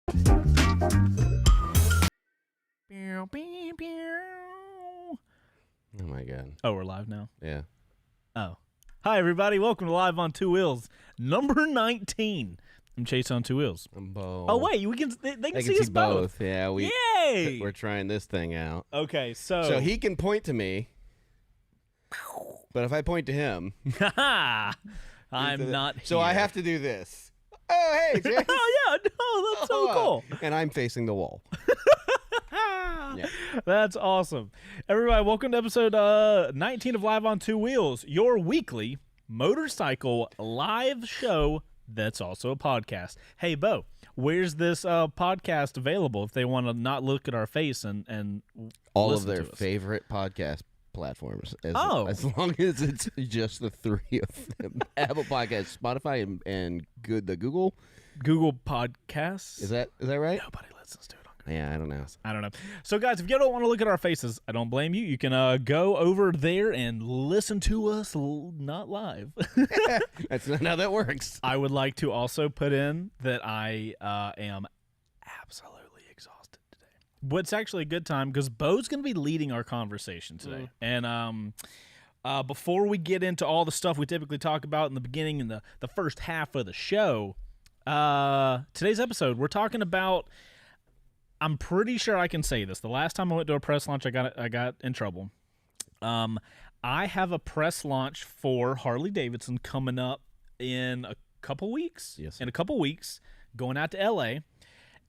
Oh my god. Oh, we're live now? Yeah. Oh. Hi, everybody. Welcome to Live on Two Wheels, number 19. I'm Chase on Two Wheels. I'm Bo. Oh, wait. They can see us both. Yeah, Yay! we're trying this thing out. Okay, So he can point to me, but if I point to him... I'm not here. So I have to do this. Oh, hey, Chase. Oh, yeah. No, that's so cool. And I'm facing the wall. Yeah. That's awesome. Everybody, welcome to episode 19 of Live on Two Wheels, your weekly motorcycle live show that's also a podcast. Hey, Bo, where's this podcast available if they want to not look at our face and all listen of their to us? Favorite podcast platforms. As long as it's just the three of them. Apple Podcasts, Spotify, and the Google Podcasts. Is that right? Nobody listens to it. Yeah, I don't know. So, guys, if you don't want to look at our faces, I don't blame you. You can go over there and listen to us not live. That's not how that works. I would like to also put in that I am absolutely exhausted today. But it's actually a good time because Bo's going to be leading our conversation today. And before we get into all the stuff we typically talk about in the beginning and the first half of the show, today's episode, we're talking about... I'm pretty sure I can say this. The last time I went to a press launch, I got in trouble. I have a press launch for Harley Davidson coming up in a couple weeks. Yes. In a couple weeks, going out to LA,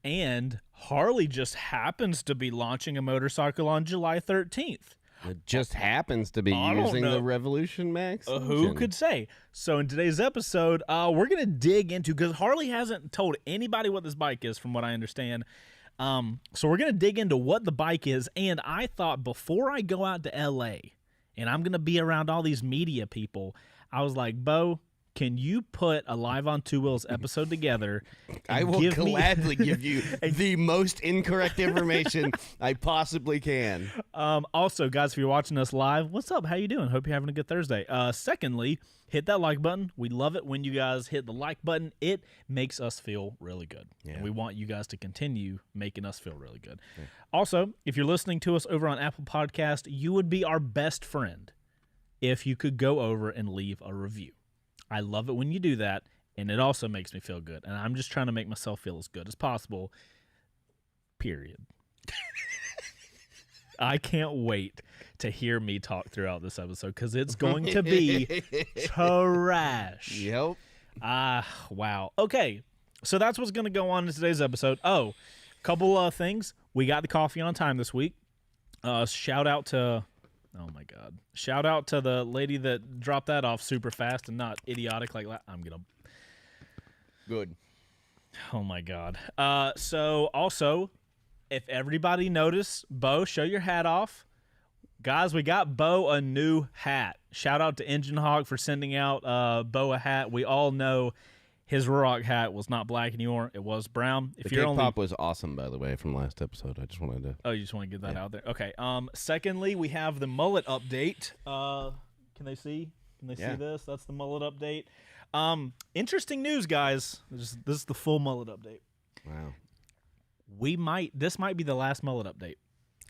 and Harley just happens to be launching a motorcycle on July 13th. It just happens to be using the Revolution Max. Who could say? So in today's episode, we're going to dig into, because Harley hasn't told anybody what this bike is, from what I understand. So we're going to dig into what the bike is, and I thought before I go out to L.A., and I'm going to be around all these media people, I was like, Bo, can you put a Live on Two Wheels episode together? I will gladly give you the most incorrect information I possibly can. Also, guys, if you're watching us live, what's up? How you doing? Hope you're having a good Thursday. Secondly, hit that like button. We love it when you guys hit the like button. It makes us feel really good. Yeah. And we want you guys to continue making us feel really good. Yeah. Also, if you're listening to us over on Apple Podcast, you would be our best friend if you could go over and leave a review. I love it when you do that, and it also makes me feel good. And I'm just trying to make myself feel as good as possible, period. I can't wait to hear me talk throughout this episode because it's going to be trash. Yep. Wow. Okay, so that's what's going to go on in today's episode. Oh, couple of things. We got the coffee on time this week. Shout out to... Oh, my God. Shout out to the lady that dropped that off super fast and not idiotic like that. I'm going to... Good. Oh, my God. So, also, if everybody noticed, Bo, show your hat off. Guys, we got Bo a new hat. Shout out to Engine Hawk for sending out Bo a hat. We all know his Ruroc hat was not black anymore. It was brown. The cake pop was awesome, by the way, from last episode. I just wanted to... Oh, you just want to get that out there? Okay. Secondly, we have the Mullet update. Can they see? Can they see this? That's the Mullet update. Interesting news, guys. This is the full Mullet update. Wow. This might be the last Mullet update.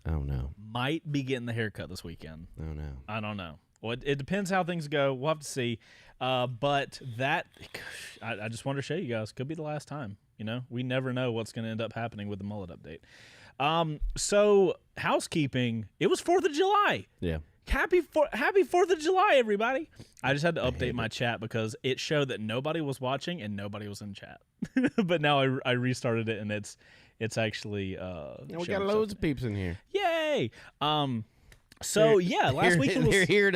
Oh, no. Might be getting the haircut this weekend. Oh, no. I don't know. Well, it depends how things go. We'll have to see. But that, I just wanted to show you guys. Could be the last time. You know, we never know what's going to end up happening with the Mullet update. So housekeeping. It was 4th of July. Yeah. Happy 4th of July, everybody. I just had to update my chat because it showed that nobody was watching and nobody was in chat. But now I restarted it and it's actually we got loads of peeps in here. Yay! So last weekend they're here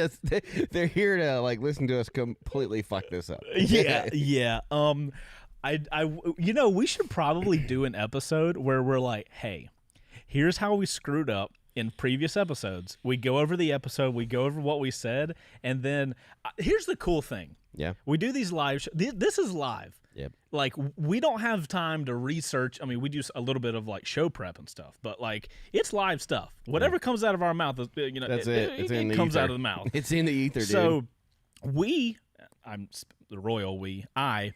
to like listen to us completely fuck this up. Yeah. We should probably do an episode where we're like, hey, here's how we screwed up in previous episodes. We go over the episode, we go over what we said, and then here's the cool thing. Yeah. We do these live this is live. Yep. Like, we don't have time to research. I mean, we do a little bit of like show prep and stuff, but like, it's live stuff. Whatever comes out of our mouth, that's it comes out of the mouth. It's in the ether, dude. So I'm the royal I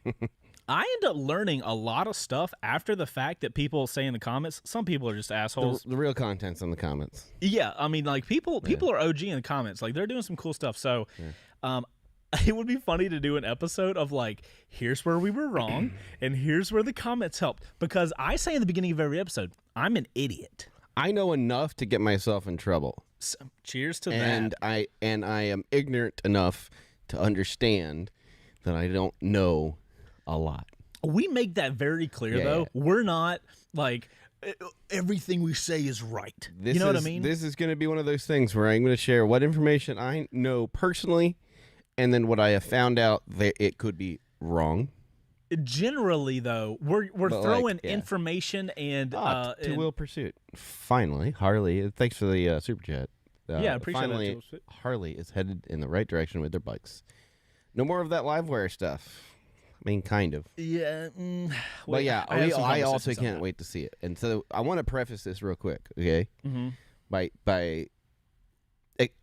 I end up learning a lot of stuff after the fact that people say in the comments. Some people are just assholes. The real content's in the comments. Yeah, I mean, like people are OG in the comments. Like they're doing some cool stuff. So, it would be funny to do an episode of like, here's where we were wrong, and here's where the comments helped. Because I say in the beginning of every episode, I'm an idiot. I know enough to get myself in trouble. So, cheers to that. I am ignorant enough to understand that I don't know a lot. We make that very clear, though. Yeah. We're not like everything we say is right. You know what I mean? This is going to be one of those things where I'm going to share what information I know personally, and then what I have found out that it could be wrong. Generally, though, we're throwing information and Two-wheel pursuit. Finally, Harley. Thanks for the super chat. Yeah, I appreciate finally, that. Harley is headed in the right direction with their bikes. No more of that Livewire stuff. I mean, kind of. Yeah. But yeah, I also can't wait to see it. And so I want to preface this real quick, okay? Mm-hmm. I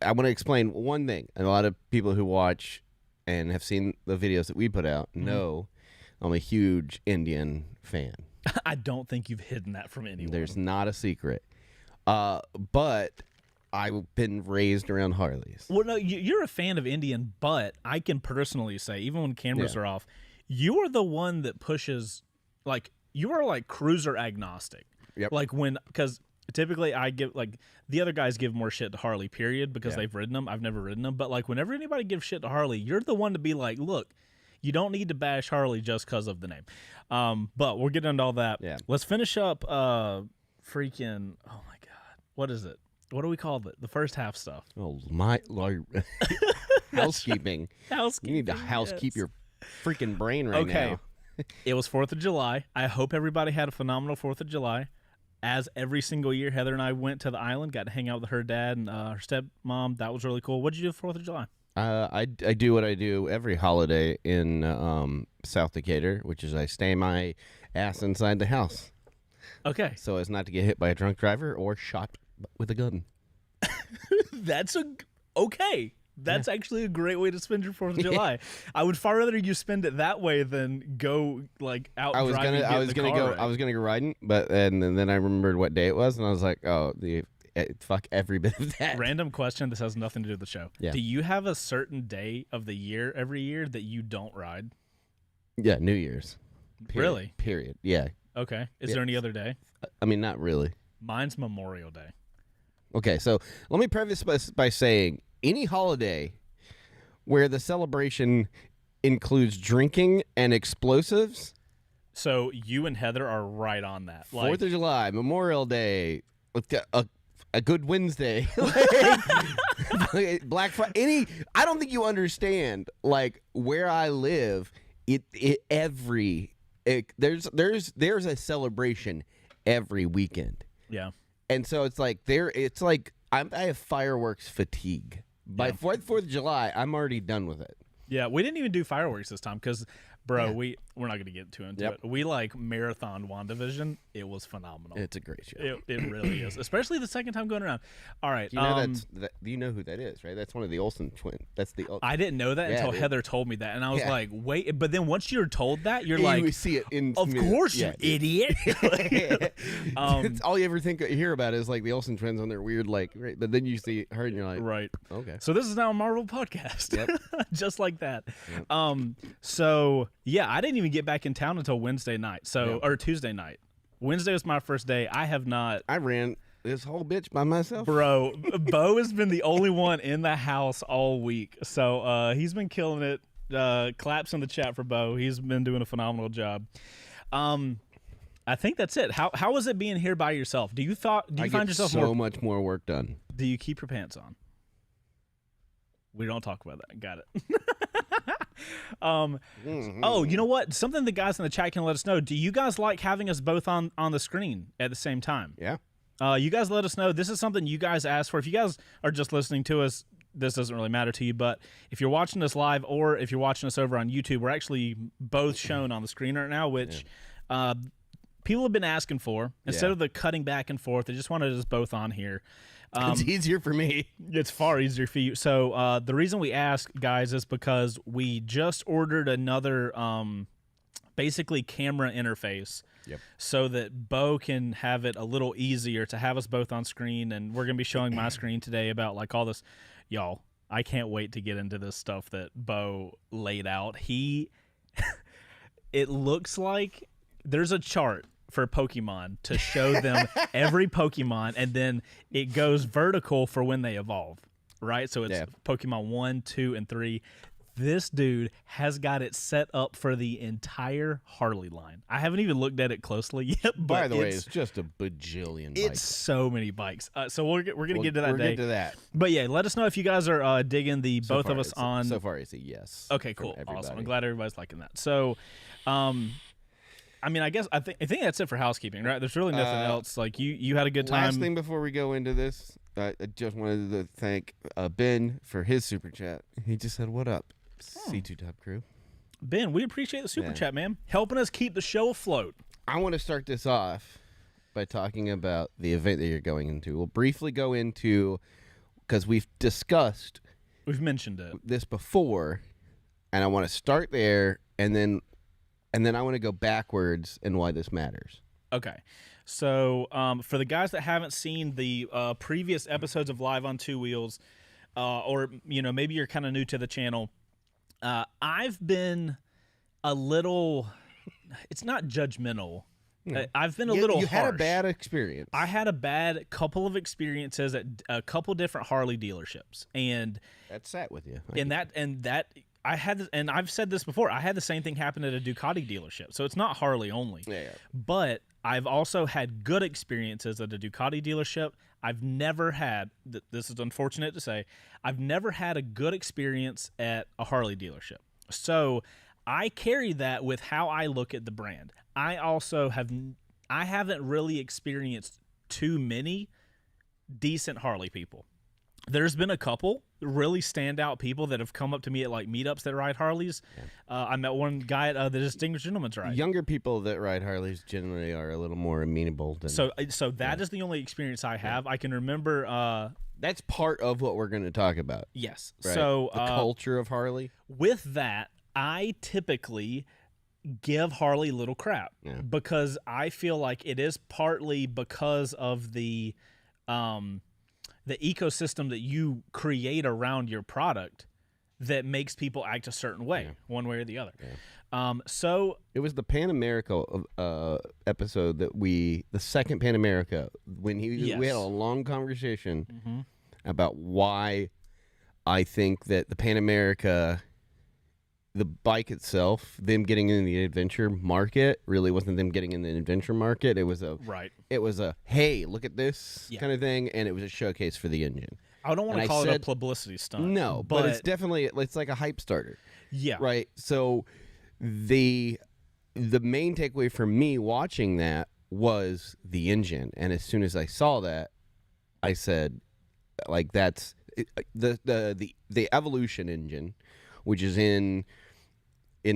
want to explain one thing. And a lot of people who watch and have seen the videos that we put out know I'm a huge Indian fan. I don't think you've hidden that from anyone. There's not a secret. But I've been raised around Harleys. Well, no, you're a fan of Indian, but I can personally say, even when cameras are off, you are the one that pushes, like, you are like cruiser agnostic. Yep. Like because typically I give, like, the other guys give more shit to Harley, period, because they've ridden them. I've never ridden them. But, like, whenever anybody gives shit to Harley, you're the one to be like, look, you don't need to bash Harley just because of the name. But we'll get into all that. Yeah. Let's finish up freaking, oh my God, what is it? What do we call it? The first half stuff. Oh, my Lord. Housekeeping. Housekeeping. You need to housekeep your freaking brain right now. It was 4th of July. I hope everybody had a phenomenal 4th of July. As every single year, Heather and I went to the island, got to hang out with her dad and her stepmom. That was really cool. What did you do for 4th of July? I do what I do every holiday in South Decatur, which is I stay my ass inside the house. Okay. So as not to get hit by a drunk driver or shot with a gun. That's okay. That's actually a great way to spend your 4th of July. I would far rather you spend it that way than go like out driving. I was gonna go riding, but then I remembered what day it was, and I was like, oh, fuck every bit of that. Random question. This has nothing to do with the show. Yeah. Do you have a certain day of the year every year that you don't ride? Yeah, New Year's. Period. Really? Period. Yeah. Okay. Is there any other day? I mean, not really. Mine's Memorial Day. Okay, so let me preface by saying any holiday where the celebration includes drinking and explosives. So you and Heather are right on that. 4th of July, Memorial Day, a good Wednesday, Black Friday. I don't think you understand. Like where I live, there's a celebration every weekend. Yeah. And so it's like I have fireworks fatigue. By 4th of July, I'm already done with it. Yeah, we didn't even do fireworks this time because, bro, we're not going to get too into it. We like marathon WandaVision. It was phenomenal. It's a great show. It really is, especially the second time going around. All right. Do you know who that is, right? That's one of the Olsen twins. I didn't know that until Heather told me that, and I was like, wait. But then once you're told that, you're like, you see it in. Of course, you idiot. It's all you ever hear about is like the Olsen twins on their weird right, but then you see her and you're like, right, okay. So this is now a Marvel podcast, just like that. Yep. So yeah, I didn't even get back in town until Wednesday night. Or Tuesday night. Wednesday was my first day. I ran this whole bitch by myself. Bro, Bo has been the only one in the house all week. So he's been killing it. Claps in the chat for Bo. He's been doing a phenomenal job. I think that's it. How was it being here by yourself? Do you find yourself so much more work done? Do you keep your pants on? We don't talk about that. Got it. Oh, you know what? Something the guys in the chat can let us know. Do you guys like having us both on the screen at the same time? Yeah. You guys let us know. This is something you guys asked for. If you guys are just listening to us, this doesn't really matter to you. But if you're watching us live or if you're watching us over on YouTube, we're actually both shown on the screen right now, which people have been asking for. Instead of the cutting back and forth, they just wanted us both on here. It's easier for me. It's far easier for you. So the reason we ask, guys, is because we just ordered another basically camera interface. Yep. So that Bo can have it a little easier to have us both on screen. And we're going to be showing my screen today about like all this. Y'all, I can't wait to get into this stuff that Bo laid out. It looks like there's a chart for Pokemon to show them every Pokemon, and then it goes vertical for when they evolve, right? So it's Pokemon 1, 2, and 3. This dude has got it set up for the entire Harley line. I haven't even looked at it closely yet. But by the way, it's just a bajillion bikes. It's so many bikes. So we're going to get to that day. We'll get to that. But yeah, let us know if you guys are digging the So both far, of us on. So far, it's a yes. Okay, cool. Awesome. I'm glad everybody's liking that. So, I mean, I think that's it for housekeeping, right? There's really nothing else. Like you had a good time. Last thing before we go into this, I just wanted to thank Ben for his super chat. He just said, "What up, C2 Top Crew?" Ben, we appreciate the super chat, man. Helping us keep the show afloat. I want to start this off by talking about the event that you're going into. We'll briefly go into, because we've mentioned it this before, and I want to start there, and then I want to go backwards and why this matters. Okay. So for the guys that haven't seen the previous episodes of Live on Two Wheels, or maybe you're kind of new to the channel, I've been a little, it's not judgmental. I've been a little You harsh. had a bad experience. I had a bad couple of experiences at a couple different Harley dealerships, and that sat with you. I had, and I've said this before, I had the same thing happen at a Ducati dealership. So it's not Harley only. Yeah. But I've also had good experiences at a Ducati dealership. I've never had, this is unfortunate to say, I've never had a good experience at a Harley dealership. So I carry that with how I look at the brand. I haven't really experienced too many decent Harley people. There's been a couple really standout people that have come up to me at like meetups that ride Harleys. I met one guy at the Distinguished Gentleman's Ride. Younger people that ride Harleys generally are a little more amenable than. So that is the only experience I have. I can remember. That's part of what we're going to talk about. Yes. Right? So the culture of Harley. With that, I typically give Harley little crap because I feel like it is partly because of the ecosystem that you create around your product that makes people act a certain way, one way or the other. So it was the Pan America episode that the second Pan America, when we had a long conversation about why I think that the Pan America, the bike itself, them getting in the adventure market really wasn't them getting in the adventure market. It was a hey, look at this kind of thing, and it was a showcase for the engine. I don't want to call it a publicity stunt. No, but it's definitely, it's like a hype starter. Yeah. Right. So the main takeaway for me watching that was the engine, and as soon as I saw that, I said, like, that's the Evolution engine, which is in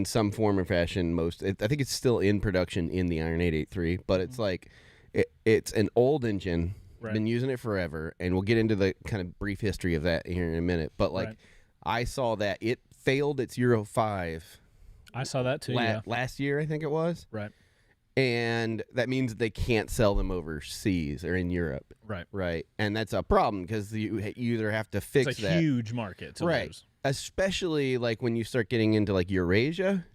some form or fashion. I think it's still in production in the Iron 883, but it's like it's an old engine. Right. Been using it forever, and we'll get into the kind of brief history of that here in a minute. But like, I saw that it failed its Euro 5. I saw that too. Last year, I think it was. Right. And that means they can't sell them overseas or in Europe. Right. Right. And that's a problem because you either have to fix that. It's a huge market to lose. Especially like when you start getting into like Eurasia.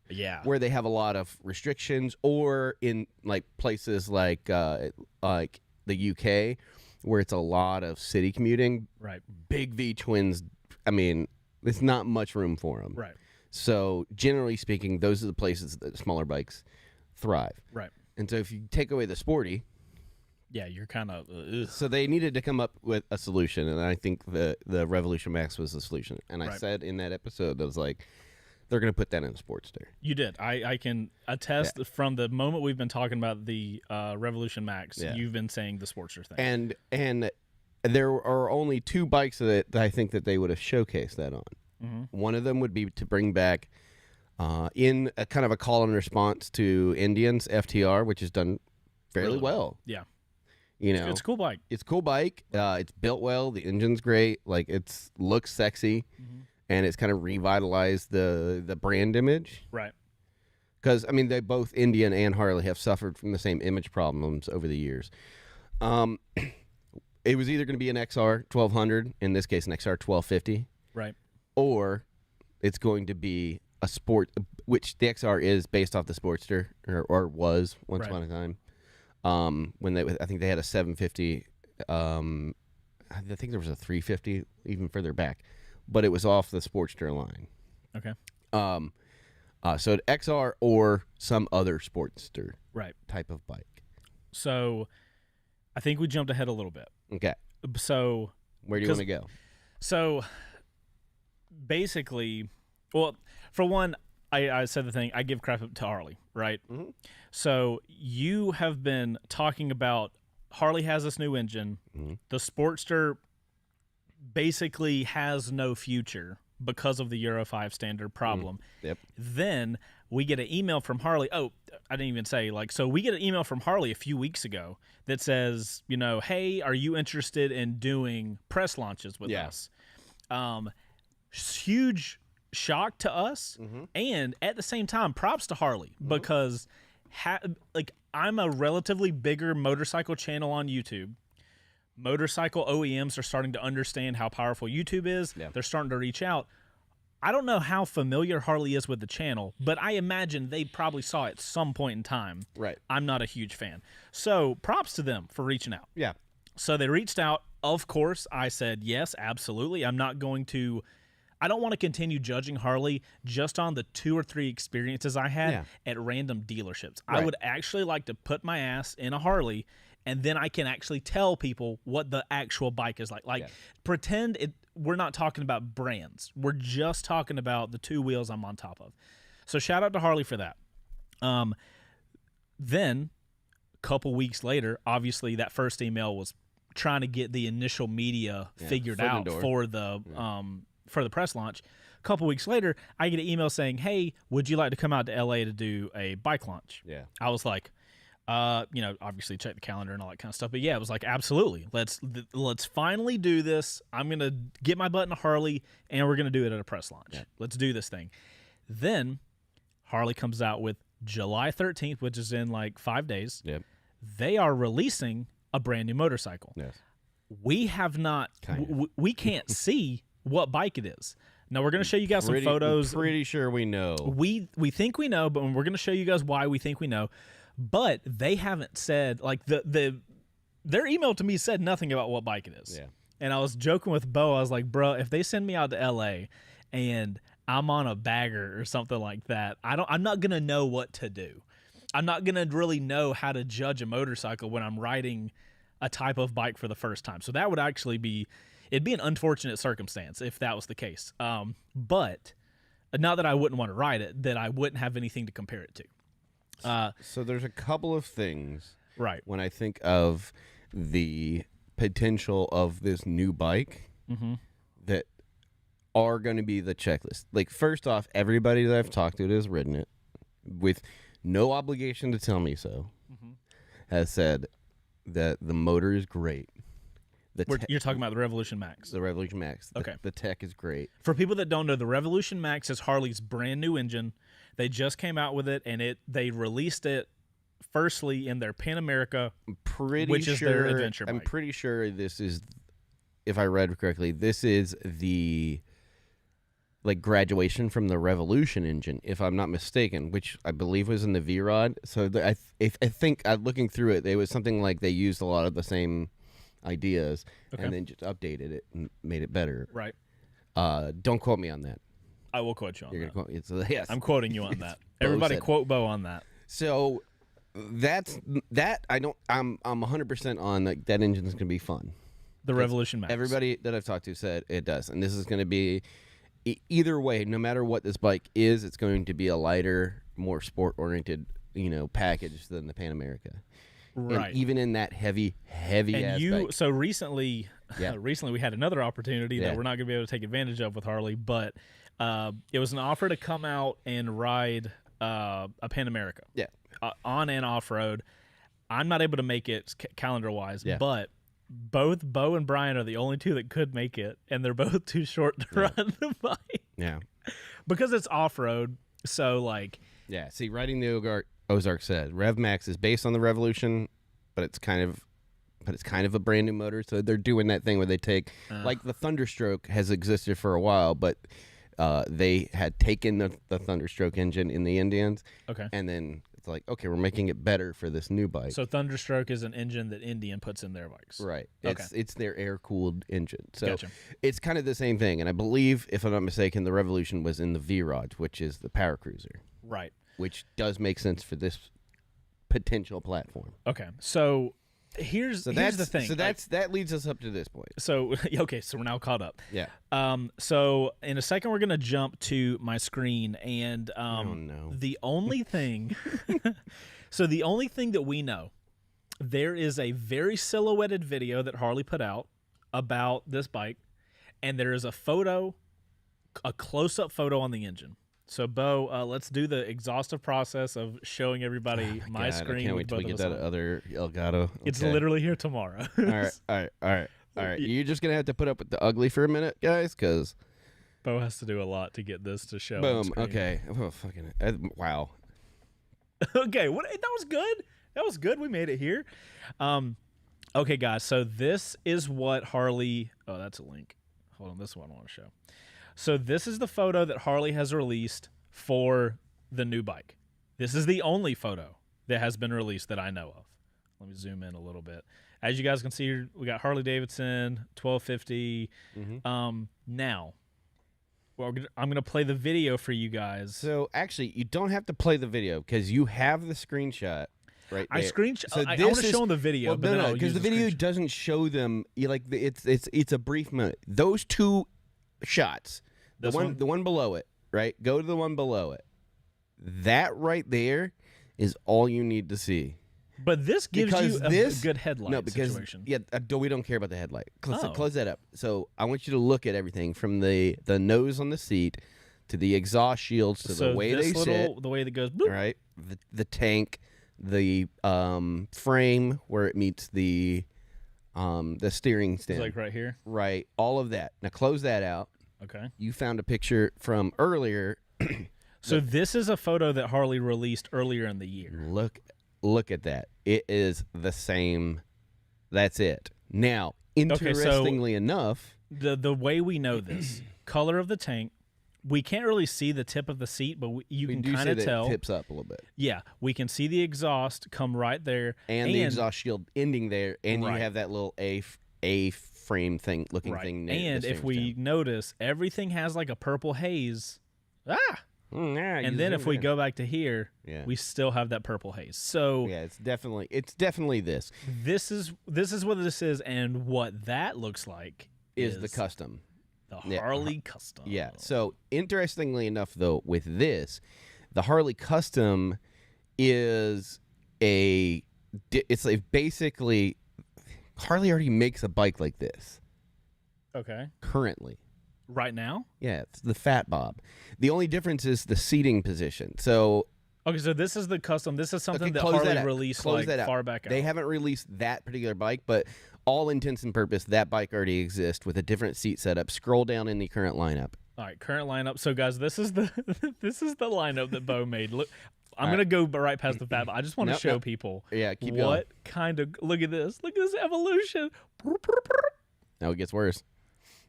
Yeah. Where they have a lot of restrictions, or in like places like the UK, where it's a lot of city commuting. Right. Big V twins. I mean, there's not much room for them. Right. So generally speaking, those are the places that smaller bikes thrive. Right. And so if you take away the sporty, you're kind of. So they needed to come up with a solution, and I think the Revolution Max was the solution. And I said in that episode, I was like, they're going to put that in a Sportster. You did. I can attest from the moment we've been talking about the Revolution Max, you've been saying the Sportster thing. And there are only two bikes that I think that they would have showcased that on. Mm-hmm. One of them would be to bring back in a kind of a call and response to Indians FTR, which is done fairly well. Yeah. You know, it's a cool bike. It's a cool bike. It's built well. The engine's great. Like, looks sexy. Mm-hmm. And it's kind of revitalized the brand image. Right. because I mean, they both Indian and Harley have suffered from the same image problems over the years. It was either going to be an XR 1200, in this case, an XR 1250, Right. or it's going to be a sport, which the XR is based off the Sportster, or was once upon a time. When I think they had a 750. I think there was a 350 even further back, but it was off the Sportster line. Okay. So an XR or some other Sportster type of bike. So I think we jumped ahead a little bit. Okay. So where do you want to go? So basically, well, for one, I said the thing, I give crap to Harley, right? Mm-hmm. So you have been talking about Harley has this new engine. Mm-hmm. The Sportster basically has no future because of the Euro 5 standard problem. Yep. Then we get an email from Harley. Oh, I didn't even say, so we get an email from Harley a few weeks ago that says, hey, are you interested in doing press launches with us? Huge shock to us. Mm-hmm. And at the same time, props to Harley because I'm a relatively bigger motorcycle channel on YouTube. Motorcycle OEMs are starting to understand how powerful YouTube is. Yeah. They're starting to reach out. I don't know how familiar Harley is with the channel, but I imagine they probably saw it at some point in time. Right. I'm not a huge fan. So props to them for reaching out. Yeah. So they reached out. Of course, I said, yes, absolutely. I don't want to continue judging Harley just on the 2 or 3 experiences I had at random dealerships. Right. I would actually like to put my ass in a Harley, and then I can actually tell people what the actual bike is like. Pretend we're not talking about brands. We're just talking about the 2 wheels I'm on top of. So shout out to Harley for that. Then, a couple weeks later, obviously that first email was trying to get the initial media figured out for the press launch. A couple weeks later, I get an email saying, hey, would you like to come out to LA to do a bike launch? Yeah. I was like, obviously check the calendar and all that kind of stuff. But yeah, it was like, absolutely. Let's finally do this. I'm going to get my butt in a Harley, and we're going to do it at a press launch. Yeah. Let's do this thing. Then Harley comes out with July 13th, which is in 5 days. Yep. They are releasing a brand new motorcycle. Yes. We have not, we can't see what bike it is. Now, we're going to show you guys some photos. Pretty sure we know. We think we know, but we're going to show you guys why we think we know. But they haven't said, their email to me said nothing about what bike it is. Yeah. And I was joking with Bo. I was like, bro, if they send me out to LA and I'm on a bagger or something like that, I'm not going to know what to do. I'm not going to really know how to judge a motorcycle when I'm riding a type of bike for the first time. So that would actually it'd be an unfortunate circumstance if that was the case. But not that I wouldn't want to ride it, that I wouldn't have anything to compare it to. So there's a couple of things when I think of the potential of this new bike that are going to be the checklist. First off, everybody that I've talked to that has ridden it with no obligation to tell me so has said that the motor is great. You're talking about the Revolution Max. The Revolution Max. Okay. The tech is great. For people that don't know, the Revolution Max is Harley's brand new engine. They just came out with it, and they released it firstly in their Pan America, which is their adventure bike. I'm pretty sure this is, if I read correctly, this is the graduation from the Revolution engine, if I'm not mistaken, which I believe was in the V-Rod. So I think looking through it, it was something like they used a lot of the same ideas and then just updated it and made it better. Right. Don't quote me on that. I will quote you on that. Quote, yes. I'm quoting you on that. Everybody quote Bo on that. So that's that. I'm 100% on that engine is going to be fun. The Revolution Max. Everybody that I've talked to said it does, and this is going to be either way. No matter what this bike is, it's going to be a lighter, more sport-oriented, package than the Pan America. Right. And even in that heavy bike. So recently we had another opportunity that we're not going to be able to take advantage of with Harley, but it was an offer to come out and ride a Pan America. Yeah. On and off road. I'm not able to make it calendar wise, but both Bo and Brian are the only two that could make it, and they're both too short to run the bike. Yeah. Because it's off road, so Yeah. See, writing the Ozark said Rev Max is based on the Revolution, but it's kind of a brand new motor. So they're doing that thing where they take like the Thunderstroke has existed for a while, but they had taken the Thunderstroke engine in the Indians. Okay. And then it's like, okay, we're making it better for this new bike. So Thunderstroke is an engine that Indian puts in their bikes. Right. Okay. It's their air-cooled engine. So Gotcha. it's kind of the same thing. And I believe, if I'm not mistaken, the Revolution was in the V-Rod, which is the power cruiser. Right. Which does make sense for this potential platform. Okay. So here's the thing. So that leads us up to this point. So okay, so we're now caught up. Yeah. So in a second we're gonna jump to my screen, and Oh no. the only thing, so the only thing that we know, there is a very silhouetted video that Harley put out about this bike, and there is a photo, a close-up photo on the engine. So, Bo, let's do the exhaustive process of showing everybody my screen. I can't wait till we get that other Elgato. Okay. It's literally here tomorrow. All right. You're just going to have to put up with the ugly for a minute, guys, because... Bo has to do a lot to get this to show. Boom. Okay. Oh, fucking... wow. Okay. That was good. That was good. We made it here. Okay, guys. So this is what Harley... Oh, that's a link. Hold on. This is what I want to show. So this is the photo that Harley has released for the new bike. This is the only photo that has been released that I know of. Let me zoom in a little bit. As you guys can see, we got Harley Davidson 1250. Mm-hmm. Now, I'm going to play the video for you guys. So actually, you don't have to play the video because you have the screenshot. Right there. I screenshot. So I want to show them the video. Well, but no, because the video doesn't show them. It's a brief moment. Those two shots. The one below it, right? Go to the one below it. That right there is all you need to see. But this gives you a good headlight situation. Yeah, we don't care about the headlight. Close that up. So I want you to look at everything from the nose on the seat to the exhaust shields to the way they sit. The way that goes, boop. Right? The tank, the frame where it meets the steering stand. It's like right here. Right. All of that. Now close that out. Okay. You found a picture from earlier. So this is a photo that Harley released earlier in the year. Look at that. It is the same. That's it. Now, interestingly enough, the way we know this, color of the tank, we can't really see the tip of the seat, but you can kind of tell. It tips up a little bit. Yeah, we can see the exhaust come right there. And the exhaust shield ending there, and you have that little A frame thing looking thing. And if we notice, everything has like a purple haze. And then if we go back to here, we still have that purple haze. So yeah, it's definitely this. This is what this is, and what that looks like is the custom. The Harley Custom. Yeah. So interestingly enough, though, with this, the Harley Custom is it's basically Harley already makes a bike like this. Okay. Currently. Right now? Yeah, it's the Fat Bob. The only difference is the seating position. So okay, so this is the custom. This is something that Harley released far back out. They haven't released that particular bike, but all intents and purpose, that bike already exists with a different seat setup. Scroll down in the current lineup. All right, current lineup. So guys, this is the lineup that Bo made. Look, I'm gonna go right past the Fat Bob. I just want to show people. Yeah, keep what going. kind of look at this evolution. Now it gets worse.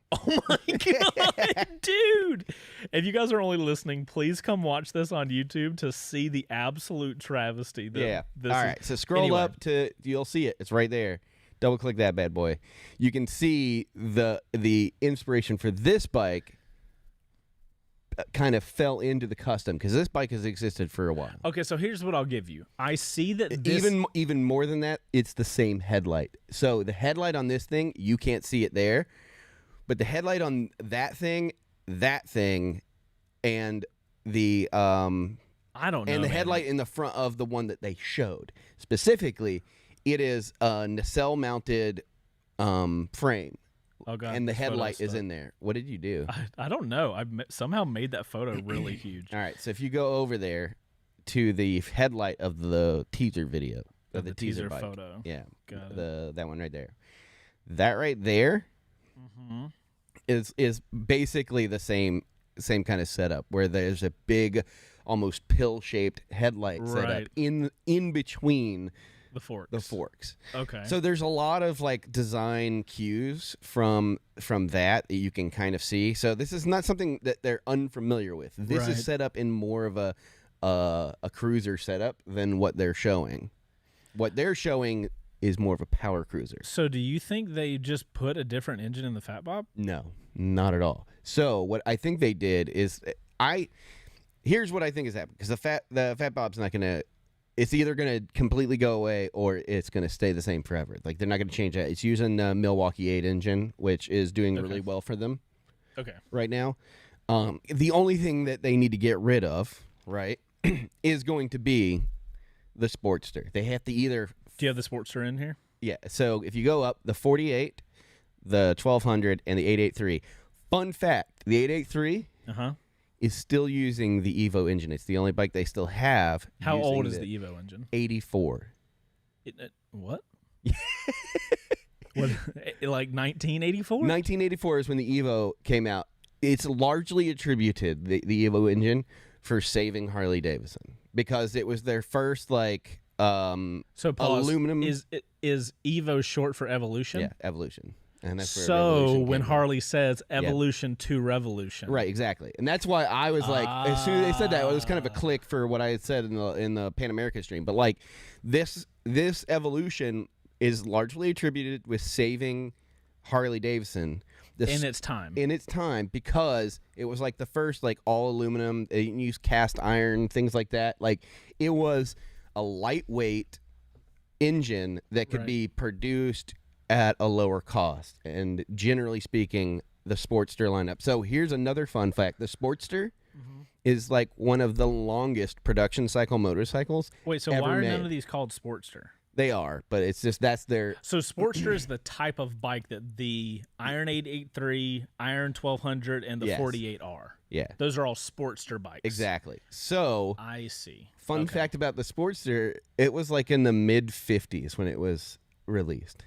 Oh my god, dude! If you guys are only listening, please come watch this on YouTube to see the absolute travesty. All right, so scroll up to you'll see it. It's right there. Double click that bad boy. You can see the inspiration for this bike kind of fell into the custom because this bike has existed for a while. Okay, so here's what I'll give you. I see that this... even more than that, it's the same headlight. So the headlight on this thing, you can't see it there. But the headlight on that thing, and the I don't know, and the headlight in the front of the one that they showed specifically, it is a nacelle mounted frame. Oh god! And the headlight is in there. What did you do? I don't know. I somehow made that photo really huge. All right, so if you go over there to the headlight of the teaser video of the teaser bike, photo, got that one right there. That right there. Is basically the same kind of setup where there's a big almost pill-shaped headlight setup Right. in between The forks. the forks. Okay. So there's a lot of like design cues from that you can kind of see. So this is not something that they're unfamiliar with. This Right. is set up in more of a cruiser setup than what they're showing. What they're showing is more of a power cruiser. So do you think they just put a different engine in the Fat Bob? No, not at all. So what I think they did is here's what I think is happening, because the Fat Bob's not gonna. It's either gonna completely go away or it's gonna stay the same forever. Like they're not gonna change that. It's using the Milwaukee 8 engine, which is doing really well for them Okay. right now. The only thing that they need to get rid of, right, is going to be the Sportster. They have to either. Do you have the Sportster in here? Yeah. So if you go up, the 48, the 1200, and the 883. Fun fact: the 883 is still using the Evo engine. It's the only bike they still have. How using old is the Evo engine? 84. What? What? Like 1984? 1984 is when the Evo came out. It's largely attributed, the Evo engine, for saving Harley Davidson, because it was their first like So pause. aluminum. Is Evo short for evolution? Yeah, evolution. And that's where So Revolution when came Harley says evolution to revolution, Right, exactly, and that's why I was like, as soon as they said that, it was kind of a click for what I had said in the Pan America stream. But like this evolution is largely attributed with saving Harley Davidson in its time. Because it was like the first like all aluminum. They didn't use cast iron, things like that. Like it was a lightweight engine that could be produced at a lower cost, and generally speaking, the Sportster lineup. So here's another fun fact: the Sportster is like one of the longest production cycle motorcycles. Wait, so ever why are made. none of these called Sportster? They are, but it's just that's their. So Sportster is the type of bike that the Iron 883, Iron 1200, and the Yes. 48 are. Yeah, Those are all Sportster bikes. exactly. So I see. fun fact about the Sportster: it was like in the mid '50s when it was released,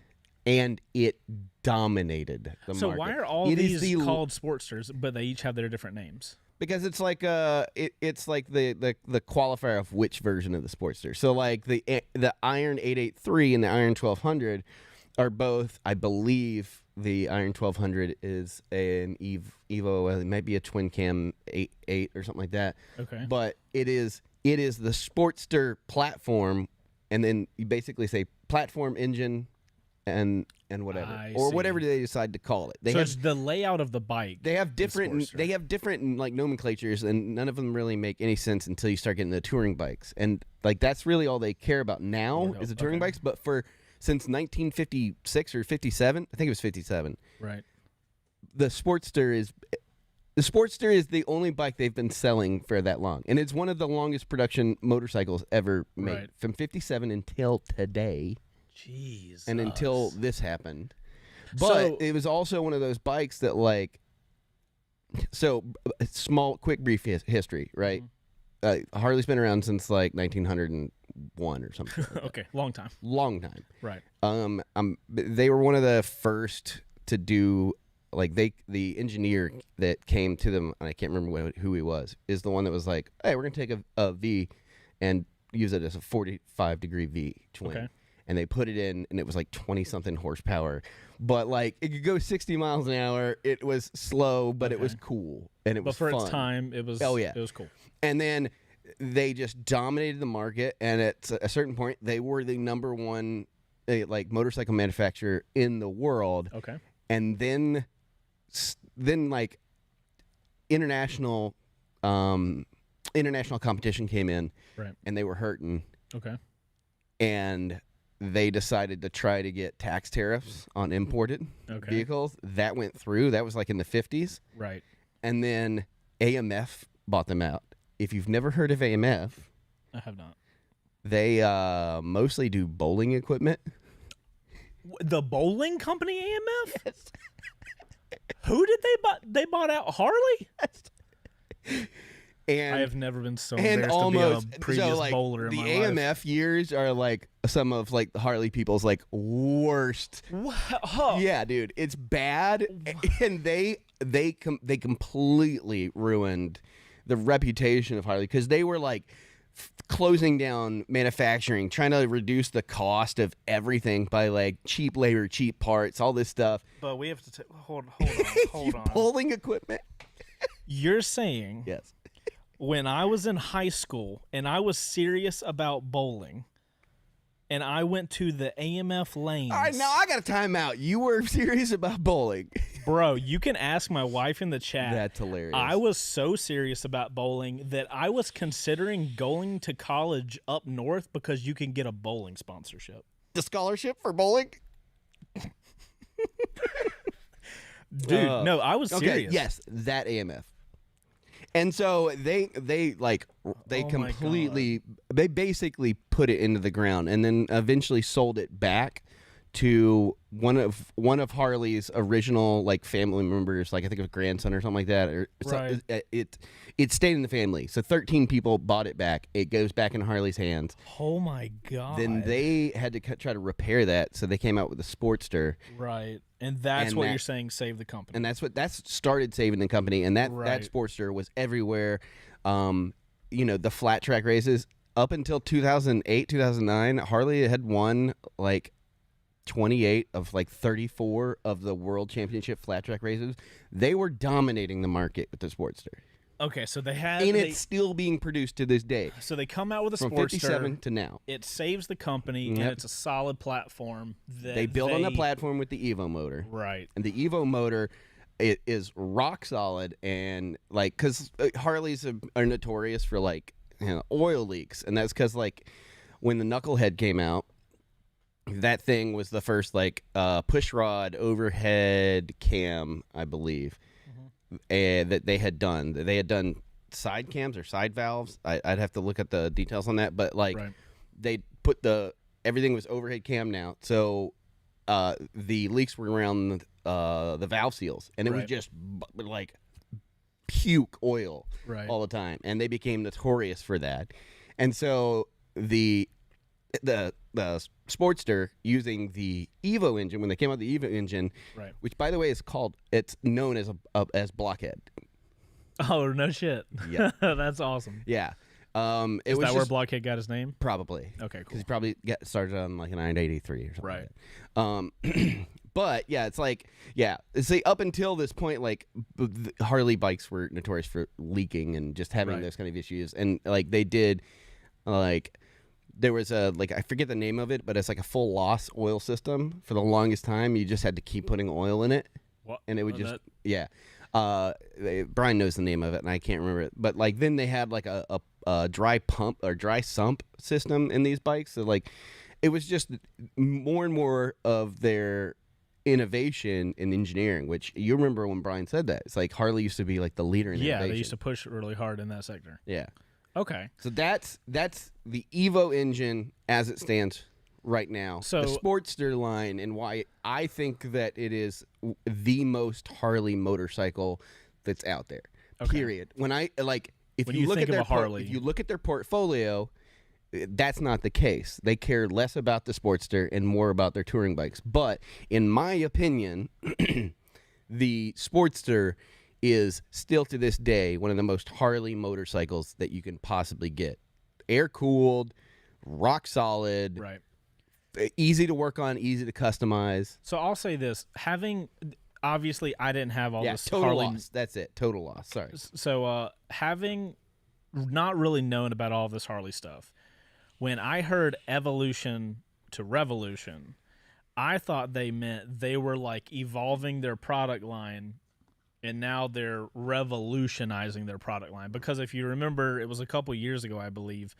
and it dominated the So market. why are all It is these the- called Sportsters, but they each have their different names? Because it's like it's like the qualifier of which version of the Sportster. So like the Iron 883 and the Iron 1200 are both, I believe, the Iron 1200 is an Evo, it might be a twin cam 8 or something like that. Okay. But it is the Sportster platform, and then you basically say platform engine and whatever, I or see. whatever they decide to call it. They So have it's the layout of the bike. they have different Sportster. like nomenclatures, and none of them really make any sense until you start getting the touring bikes. And like that's really all they care about now is the touring bikes. But since 1956 or 57, I think it was 57, Right. the Sportster is the only bike they've been selling for that long, and it's one of the longest production motorcycles ever made, Right. from 57 until today. Jeez. And until this happened. But So- it was also one of those bikes that like, so small, quick, brief history, right? Harley's been around since like 1901 or something. like that. Okay, long time. Long time. Right. They were one of the first to do, like the engineer that came to them, and I can't remember who he was, is the one that was like, hey, we're going to take a V and use it as a 45-degree V twin. Okay. And they put it in, and it was like 20-something horsepower. But, like, it could go 60 miles an hour. It was slow, but it was cool. And it was But for fun. its time, it was. Oh, yeah. It was cool. And then they just dominated the market. And at a certain point, they were the number one, like, motorcycle manufacturer in the world. Okay. And then like, international competition came in. Right. And they were hurting. Okay. And they decided to try to get tax tariffs on imported vehicles. That went through. That was like in the 50s. Right. And then AMF bought them out. If you've never heard of AMF, I have not. they mostly do bowling equipment. The bowling company AMF? Yes. Who did they buy? They bought out Harley? And I have never been so and embarrassed almost to be a previous so like bowler in the my AMF life. years are like some of like the Harley people's like worst. Huh. Yeah, dude, it's bad, and they completely ruined the reputation of Harley, because they were like closing down manufacturing, trying to reduce the cost of everything by like cheap labor, cheap parts, all this stuff. But we have to hold on. Bowling equipment. You're saying Yes. when I was in high school and I was serious about bowling, and I went to the AMF lanes. All right, now I got a timeout. You were serious about bowling. Bro, you can ask my wife in the chat. That's hilarious. I was so serious about bowling that I was considering going to college up north because you can get a bowling sponsorship. The scholarship for bowling? Dude, no, I was serious. Okay, yes, that AMF. And so they completely they basically put it into the ground and then eventually sold it back to one of Harley's original like family members, like I think it was grandson or something like that. Or right. it stayed in the family. So 13 people bought it back. It goes back in Harley's hands. Oh my god! Then they had to try to repair that, so they came out with a Sportster. Right, and that's what you're saying saved the company. And that's started saving the company. And that Right. Sportster was everywhere. The flat track races up until 2008, 2009, Harley had won like 28 of like 34 of the world championship flat track races. They were dominating the market with the Sportster. Okay, so they had, and it's still being produced to this day. So they come out with a from Sportster 57 to now. It saves the company, and it's a solid platform. That they built on the platform with the Evo motor, right? And the Evo motor, it is rock solid, and like because Harleys are notorious for like oil leaks, and that's because like when the Knucklehead came out, that thing was the first like push rod overhead cam, I believe. That they had done. They had done side cams or side valves. I'd have to look at the details on that, but like they put everything was overhead cam now, so the leaks were around the valve seals, and it was just like puke oil all the time, and they became notorious for that. And so the Sportster, using the Evo engine, when they came out with the Evo engine, which by the way it's known as Blockhead. Oh no shit! Yeah, that's awesome. Yeah, is that where Blockhead got his name? Probably. Okay, cool. Because he probably got started on like a 983 or something. Right. Like that. But yeah, it's like say up until this point, like Harley bikes were notorious for leaking and just having those kind of issues, and like they did like. There was a I forget the name of it, but it's like a full loss oil system. For the longest time, you just had to keep putting oil in it, and it would Brian knows the name of it, and I can't remember it. But like then they had like a dry pump or dry sump system in these bikes. So like it was just more and more of their innovation in engineering. Which you remember when Brian said that it's like Harley used to be like the leader in innovation. Yeah, they used to push really hard in that sector. Yeah. Okay. So that's the Evo engine as it stands right now. So the Sportster line, and why I think that it is the most Harley motorcycle that's out there. Okay. Period. When I if you look at their Harley, if you look at their portfolio, that's not the case. They care less about the Sportster and more about their touring bikes. But in my opinion, the Sportster is still to this day one of the most Harley motorcycles that you can possibly get. Air-cooled, rock solid, easy to work on, easy to customize. So I'll say this. Obviously, I didn't have all this total Harley. Loss. That's it. Total loss. Sorry. So having not really known about all this Harley stuff, when I heard evolution to revolution, I thought they meant they were like evolving their product line, and now they're revolutionizing their product line. Because if you remember, it was a couple years ago, I believe,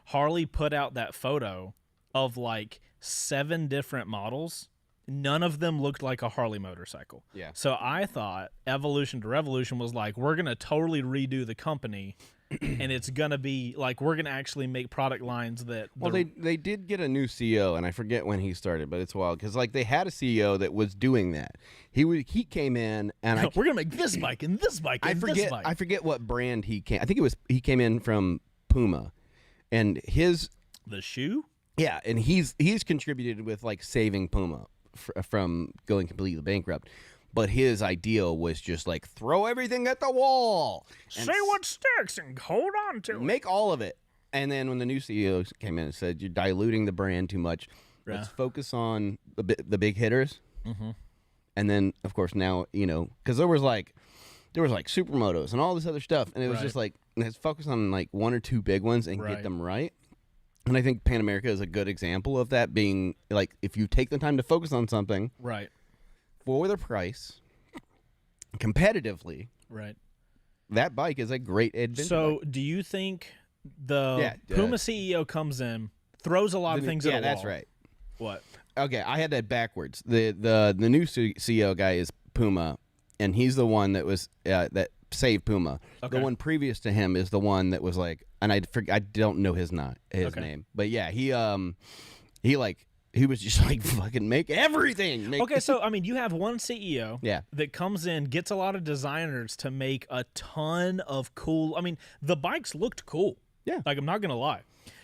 Harley put out that photo of like 7 different models. None of them looked like a Harley motorcycle. Yeah. So I thought evolution to revolution was like, we're going to totally redo the company, and it's going to be like we're going to actually make product lines that... Well, they did get a new CEO, and I forget when he started, but it's wild because like they had a CEO that was doing that. He came in, and we're going to make this bike and this bike and this bike. I forget what brand he came... I think he came in from Puma, and his... The shoe? Yeah, and he's contributed with like saving Puma from going completely bankrupt. But his ideal was just like throw everything at the wall. And Say what sticks and hold on to it. make all of it. And then when the new CEO came in and said, you're diluting the brand too much. Yeah. Let's focus on the big hitters. Mm-hmm. And then, of course, now, because there was like supermotos and all this other stuff. And it was Right. just like, let's focus on like one or two big ones and Right. get them right. And I think Pan America is a good example of that, being like, if you take the time to focus on something Right. for the price, competitively, Right. that bike is a great adventure So, bike. do you think the Puma CEO comes in, throws a lot of things at a wall? Yeah, that's right. What? Okay, I had that backwards. The new CEO guy is Puma, and he's the one that was that saved Puma. Okay. The one previous to him is the one that was like, and I don't know his Okay. name, but yeah, he was just like fucking make everything. Okay, so I mean, you have one CEO Yeah. that comes in, gets a lot of designers to make a ton of cool. I mean, the bikes looked cool. Yeah. Like, I'm not gonna lie.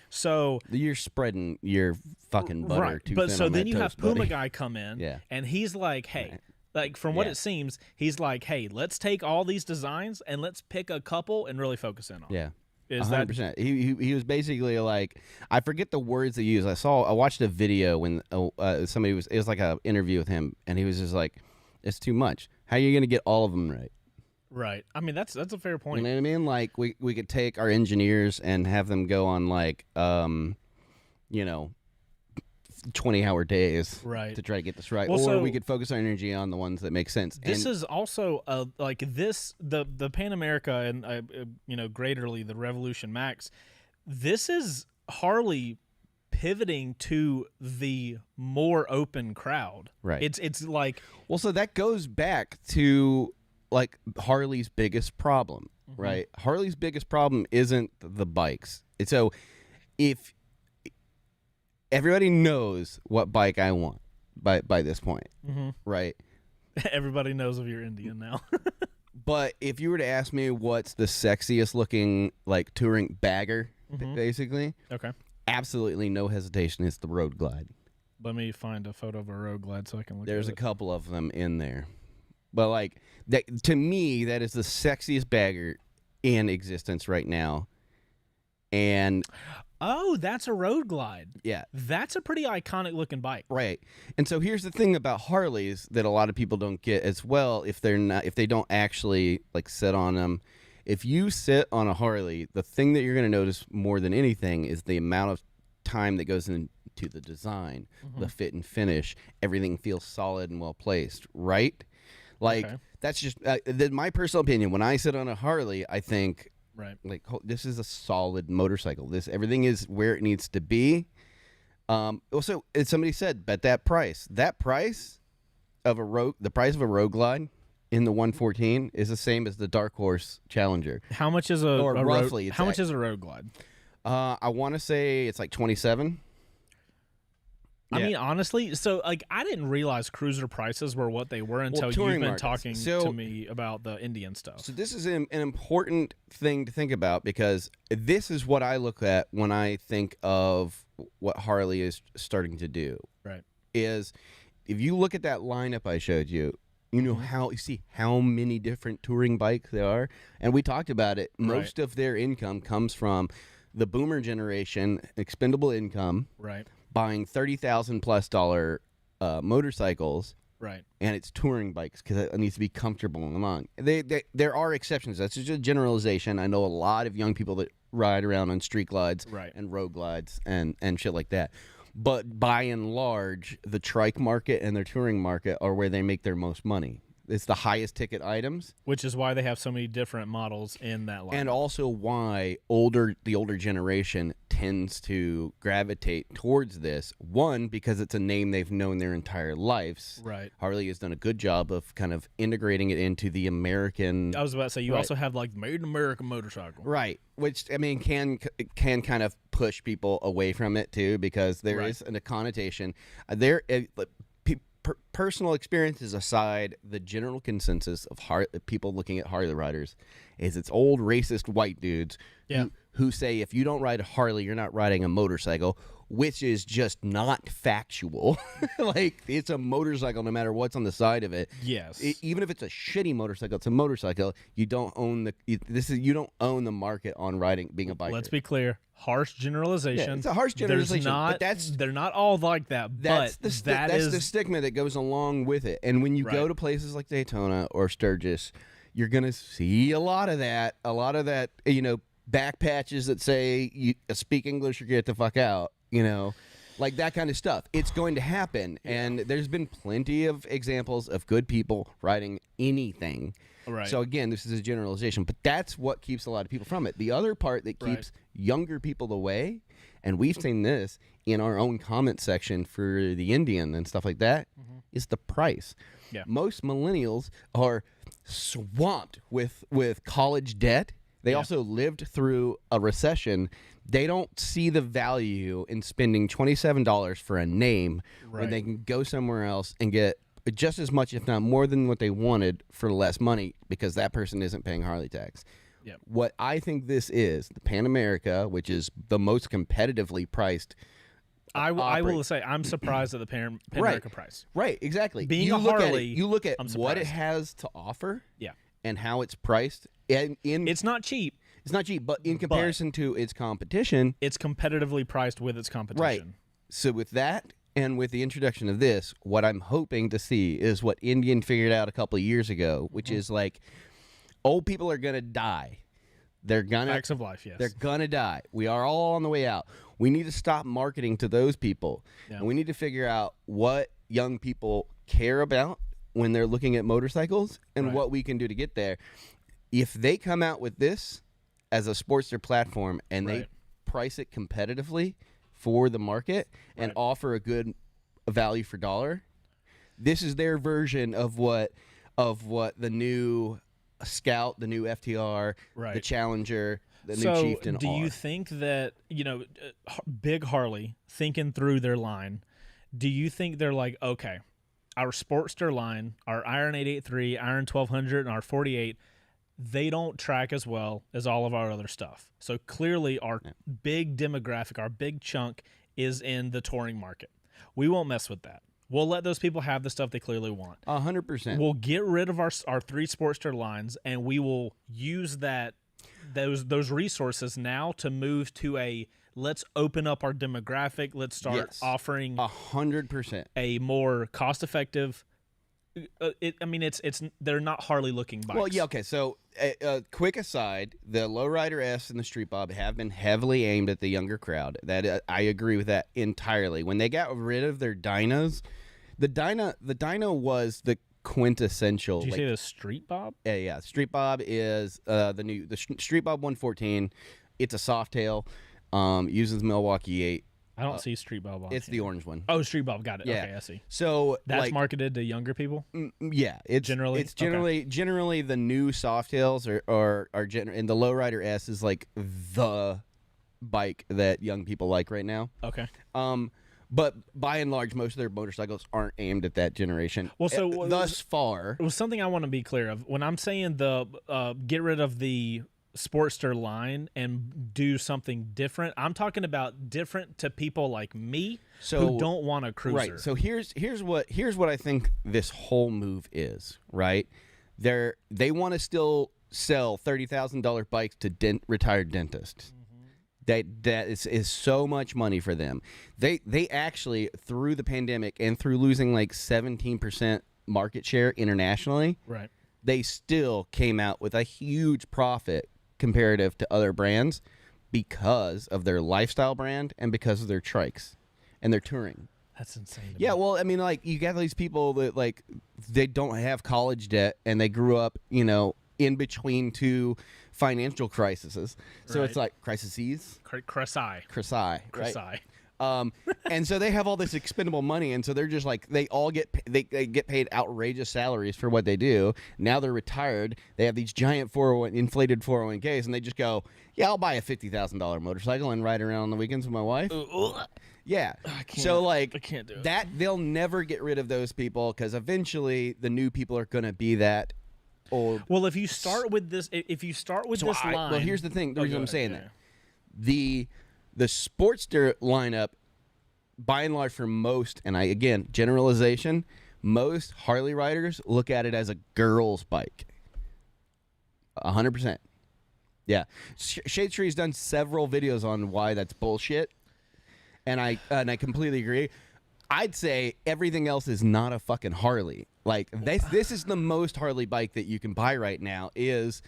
So You're spreading your fucking butter right, too but thin so on then that you have toast, Puma buddy. guy come in, Yeah. and he's like, hey. Right. Like, from what Yeah. it seems, he's like, hey, let's take all these designs and let's pick a couple and really focus in on. Yeah. Is that 100%. He was basically like, I forget the words they used. I watched a video when somebody it was like an interview with him, and he was just like, it's too much. How are you gonna get all of them right? right? I mean, that's a fair You point. know what I mean? Like we could take our engineers and have them go on like 20-hour days Right. to try to get this right, Well, or so- we could focus our energy on the ones that make sense. This And is also like this the Pan America and greaterly the Revolution Max. This is Harley pivoting to the more open crowd. Right. It's like well, so that goes back to like Harley's biggest problem, Mm-hmm. right? Harley's biggest problem isn't the bikes. And so if everybody knows what bike I want by this point, right? everybody knows of your Indian now. But if you were to ask me what's the sexiest looking like touring bagger, Mm-hmm. basically, Okay. absolutely no hesitation, it's the Road Glide. Let me find a photo of a Road Glide so I can look There's at a couple of them in there. But like that, to me, that is the sexiest bagger in existence right now. And Oh, that's a Road Glide. yeah, That's a pretty iconic looking bike. right. And so here's the thing about Harleys that a lot of people don't get as well, if they don't actually like sit on them. If you sit on a Harley, the thing that you're going to notice more than anything is the amount of time that goes into the design, the fit and finish. Everything feels solid and well placed, right? Like Okay. that's just my personal opinion. When I sit on a Harley, I think Right. like this is a solid motorcycle. Everything is where it needs to be. Also, as somebody said, but that price of the price of a Road Glide in the 114 is the same as the Dark Horse Challenger. How much is a Or road, roughly, it's how much is a Road Glide? I want to say it's like 27. I Yeah. mean, honestly, so like I didn't realize cruiser prices were what they were until you've touring been markets. talking So- to me about the Indian stuff. So this is an important thing to think about, because this is what I look at when I think of what Harley is starting to do. Right. Is if you look at that lineup I showed you, you know you see how many different touring bikes there are, and we talked about it. Most of their income comes from the boomer generation, expendable income, Right. buying $30,000+ motorcycles. Right. And it's touring bikes because it needs to be comfortable and long. There are exceptions. That's just a generalization. I know a lot of young people that ride around on street glides Right. and road glides and shit like that. But by and large, the trike market and their touring market are where they make their most money. It's the highest ticket items, Which is why they have so many different models in that line. and also why the older generation tends to gravitate towards this. One, because it's a name they've known their entire lives. Right. Harley has done a good job of kind of integrating it into the American, I was about to say you Right. also have like Made in America motorcycle. right? Which I mean can kind of push people away from it too, because there Right. is a connotation. Personal experiences aside, the general consensus of people looking at Harley riders is it's old racist white dudes Yeah. who say if you don't ride a Harley, you're not riding a motorcycle, which is just not factual. Like, it's a motorcycle no matter what's on the side of it. Yes. Even if it's a shitty motorcycle, it's a motorcycle. You don't own you don't own the market on riding, being a biker. Let's be clear. Harsh generalization. Yeah, it's a harsh generalization. But they're not all like that. That's But that's the stigma that goes along with it. And when you go to places like Daytona or Sturgis, you're gonna see a lot of that. Back patches that say you speak English or get the fuck out, like that kind of stuff. It's going to happen. And there's been plenty of examples of good people riding anything. Right. So again, this is a generalization, but that's what keeps a lot of people from it. The other part that keeps younger people away, and we've seen this in our own comment section for the Indian and stuff like that, is the price. Yeah. Most millennials are swamped with college debt. They also lived through a recession. They don't see the value in spending $27 for a name when they can go somewhere else and get just as much, if not more than what they wanted for less money because that person isn't paying Harley tax. Yep. What I think this is, the Pan America, which is the most competitively priced. I will say I'm surprised at the Pan America price. Right, exactly. Being you a look Harley, you look at I'm what it surprised. has to offer. Yeah. And how it's priced. And It's not cheap. it's not cheap, but in comparison to its competition, It's competitively priced with its competition. right. So with that and with the introduction of this, what I'm hoping to see is what Indian figured out a couple of years ago, which is like old people are going to die. They're going to Facts of life, yes. They're going to die. We are all on the way out. We need to stop marketing to those people. Yeah. And we need to figure out what young people care about when they're looking at motorcycles and what we can do to get there. If they come out with this as a Sportster platform and they price it competitively for the market and offer a good value for dollar, this is their version of what the new Scout, the new FTR, the Challenger, the new Chieftain do you think that, Big Harley thinking through their line, do you think they're like, okay, our Sportster line, our Iron 883, Iron 1200, and our 48, they don't track as well as all of our other stuff. So clearly our big demographic, our big chunk is in the touring market. We won't mess with that. We'll let those people have the stuff they clearly want. 100%. We'll get rid of our three Sportster lines, and we will use those resources now to move to let's open up our demographic. Let's start offering 100% a more cost-effective. They're not Harley looking bikes. Well, yeah, okay. So, quick aside: the Lowrider S and the Street Bob have been heavily aimed at the younger crowd. That I agree with that entirely. When they got rid of their dynos, the dyno was the quintessential. Did you say the Street Bob? Yeah. Street Bob is the Street Bob 114. It's a softtail. Uses Milwaukee 8. I don't see Street Bob on It's here. the orange one. Oh, Street Bob, got it. Yeah. Okay, I see. So That's marketed to younger people? Yeah, it's generally the new softtails are and the Lowrider S is like the bike that young people like right now. Okay. But by and large, most of their motorcycles aren't aimed at that generation. Well, so thus far, it was something I want to be clear of. When I'm saying get rid of the Sportster line and do something different, I'm talking about different to people like me who don't want a cruiser. Right. So here's what I think this whole move is. Right. They want to still sell $30,000 bikes to retired dentists. That is so much money for them. They actually, through the pandemic and through losing like 17% market share internationally, right, they still came out with a huge profit comparative to other brands because of their lifestyle brand and because of their trikes and their touring. That's insane. Yeah, well, I mean, like, you got these people that, like, they don't have college debt and they grew up, in between two financial crises. So it's like crises. Crisi. Right? And so they have all this expendable money, and so they're just like they get paid outrageous salaries for what they do. Now they're retired. They have these giant inflated 401ks, and they just go, "Yeah, I'll buy a $50,000 motorcycle and ride around on the weekends with my wife." Yeah. So like I can't do it. That they'll never get rid of those people because eventually the new people are going to be that old. Well, if you start with this, line. Well, here's the thing. The reason I'm saying that the Sportster lineup by and large for most, and again, generalization, most Harley riders look at it as a girl's bike. 100%. Yeah. Shade Tree's done several videos on why that's bullshit, and I completely agree. I'd say everything else is not a fucking Harley. Like this is the most Harley bike that you can buy right now is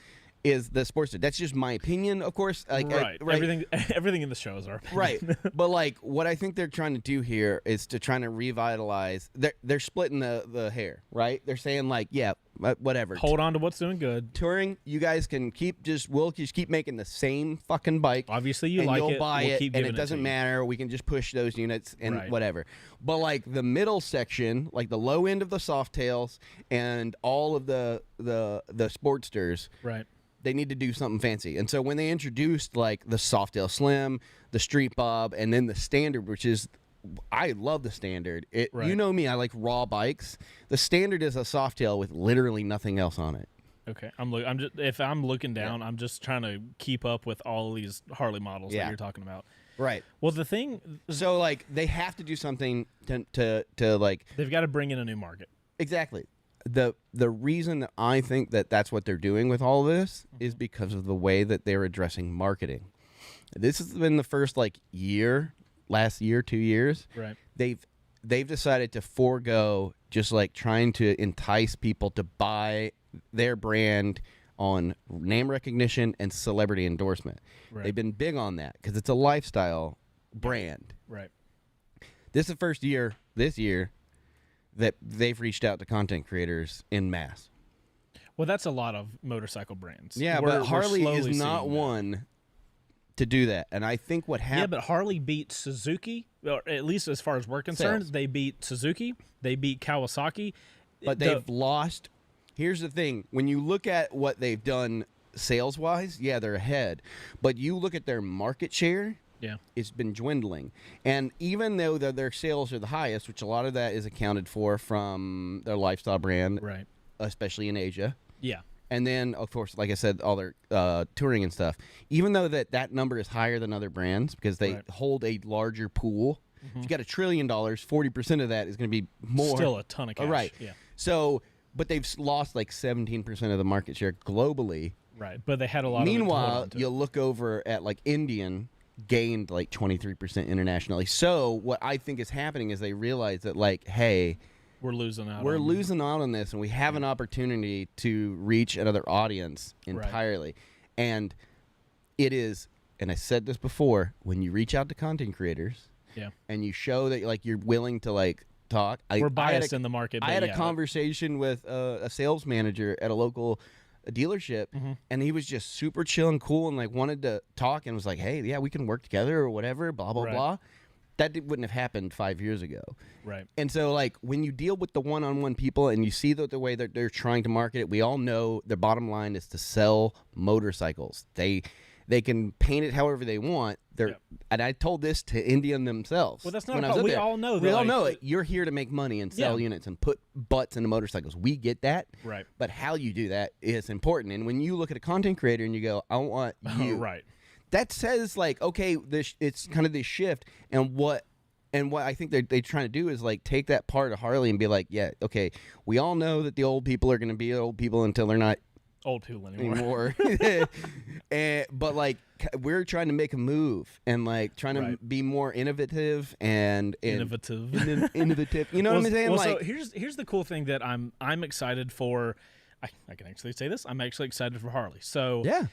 the Sportster. That's just my opinion, of course. Like, right. Everything in the show is our opinion. Right. But like what I think they're trying to do here is to try to revitalize. They're splitting the hair, right? They're saying like, yeah, whatever. Hold on to what's doing good. Touring, you guys can we'll just keep making the same fucking bike. Obviously, you and like you'll it. buy we'll it, keep and giving it doesn't matter. We can just push those units and Right. whatever. But like the middle section, like the low end of the soft tails and all of the Sportsters, Right. they need to do something fancy. And so when they introduced like the Softail Slim, the Street Bob, and then the Standard, which is, I love the Standard. Right. You know me, I like raw bikes. The Standard is a Softail with literally nothing else on it. Okay, if I'm looking down, I'm just trying to keep up with all these Harley models that you're talking about. Right. Well, the thing, So like they have to do something to like they've got to bring in a new market. exactly. The reason that I think that that's what they're doing with all of this is because of the way that they're addressing marketing. This has been the first last year, 2 years. Right. They've decided to forego just like trying to entice people to buy their brand on name recognition and celebrity endorsement. Right. They've been big on that because it's a lifestyle brand. Right. This is the first year this year that they've reached out to content creators in mass. Well, that's a lot of motorcycle brands. Yeah, We're but Harley slowly is not seeing that. one to do that. And I think what happened... Yeah, but Harley beat Suzuki, or at least as far as we're concerned. Sales. They beat Suzuki. They beat Kawasaki. But they've lost... Here's the thing. When you look at what they've done sales-wise, yeah, they're ahead. But you look at their market share... Yeah. It's been dwindling. And even though their sales are the highest, which a lot of that is accounted for from their lifestyle brand, Right. especially in Asia. Yeah. And then, of course, like I said, all their touring and stuff. Even though that number is higher than other brands because they Right. hold a larger pool. If you got $1 trillion, 40% of that is going to be more. Still a ton of cash. Right. Yeah. So, but they've lost like 17% of the market share globally. Right. But they had a lot of Meanwhile, it to you look over at like Indian gained like 23% internationally. So what I think is happening is they realize that like, hey, we're losing out. we're losing out on this, and we have an opportunity to reach another audience entirely. And it is, and I said this before, when you reach out to content creators, Yeah. and you show that like you're willing to like talk. We're biased in the market. I but had yeah, a conversation with a sales manager at a local dealership, and he was just super chill and cool and like wanted to talk and was like, hey, yeah, we can work together or whatever, blah, blah, Right. blah. That wouldn't have happened 5 years ago. Right. And so, like, when you deal with the one-on-one people and you see the way that they're trying to market it, we all know their bottom line is to sell motorcycles. They can paint it however they want. And I told this to Indian themselves. Well, that's not when a I was problem. up We there. all know that. We all like, know it. You're here to make money and sell Yeah. units and put butts into motorcycles. We get that. Right. But how you do that is important. And when you look at a content creator and you go, I want you. Right. That says, like, okay, it's kind of this shift. And what I think they're trying to do is like take that part of Harley and be like, yeah, okay, we all know that the old people are going to be old people until they're not Old people anymore. but like we're trying to make a move and like trying to Right. be more innovative and Innovative. innovative. You know what I'm saying? Well, Like, so here's the cool thing that I'm excited for. I can actually say this. I'm actually excited for Harley. So yeah,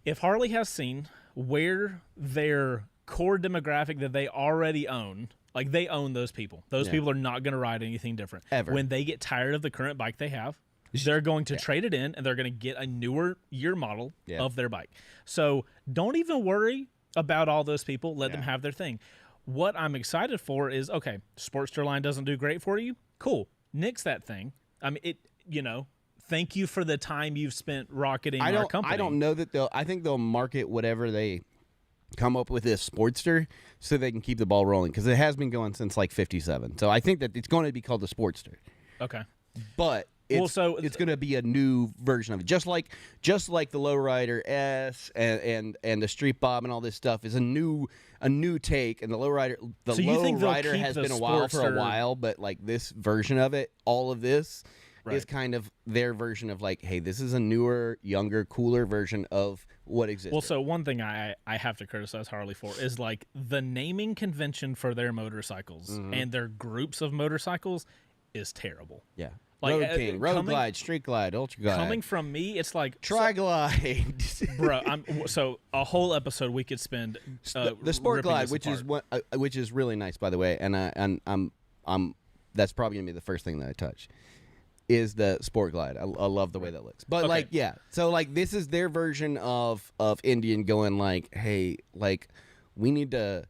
if Harley has seen where their core demographic that they already own, like they own those people. Those Yeah. people are not going to ride anything different. Ever. When they get tired of the current bike they have, they're going to trade it in and they're going to get a newer year model Yeah. of their bike. So don't even worry about all those people. Let them have their thing. What I'm excited for is, okay, Sportster line doesn't do great for you. Cool. Nix that thing. I mean, thank you for the time you've spent rocketing our company. I don't know that I think they'll market whatever they come up with this Sportster so they can keep the ball rolling because it has been going since like 57. So I think that it's going to be called the Sportster. Okay. But it's going to be a new version of it, just like the Lowrider S and the Street Bob and all this stuff is a new take, and the Lowrider has been a while, but like this version of it, all of this is kind of their version of like, hey, this is a newer, younger, cooler version of what exists. Well, so one thing I have to criticize Harley for is like the naming convention for their motorcycles and their groups of motorcycles is terrible. Yeah. Like, Road King, Road Glide, Street Glide, Ultra Glide. Coming from me, it's like Tri-Glide. Bro, so a whole episode we could spend the Sport Glide, which is really nice, by the way, and I'm that's probably gonna be the first thing that I touch. Is the Sport Glide. I love the way that looks. But like, yeah. So like this is their version of Indian going like, hey, like we need to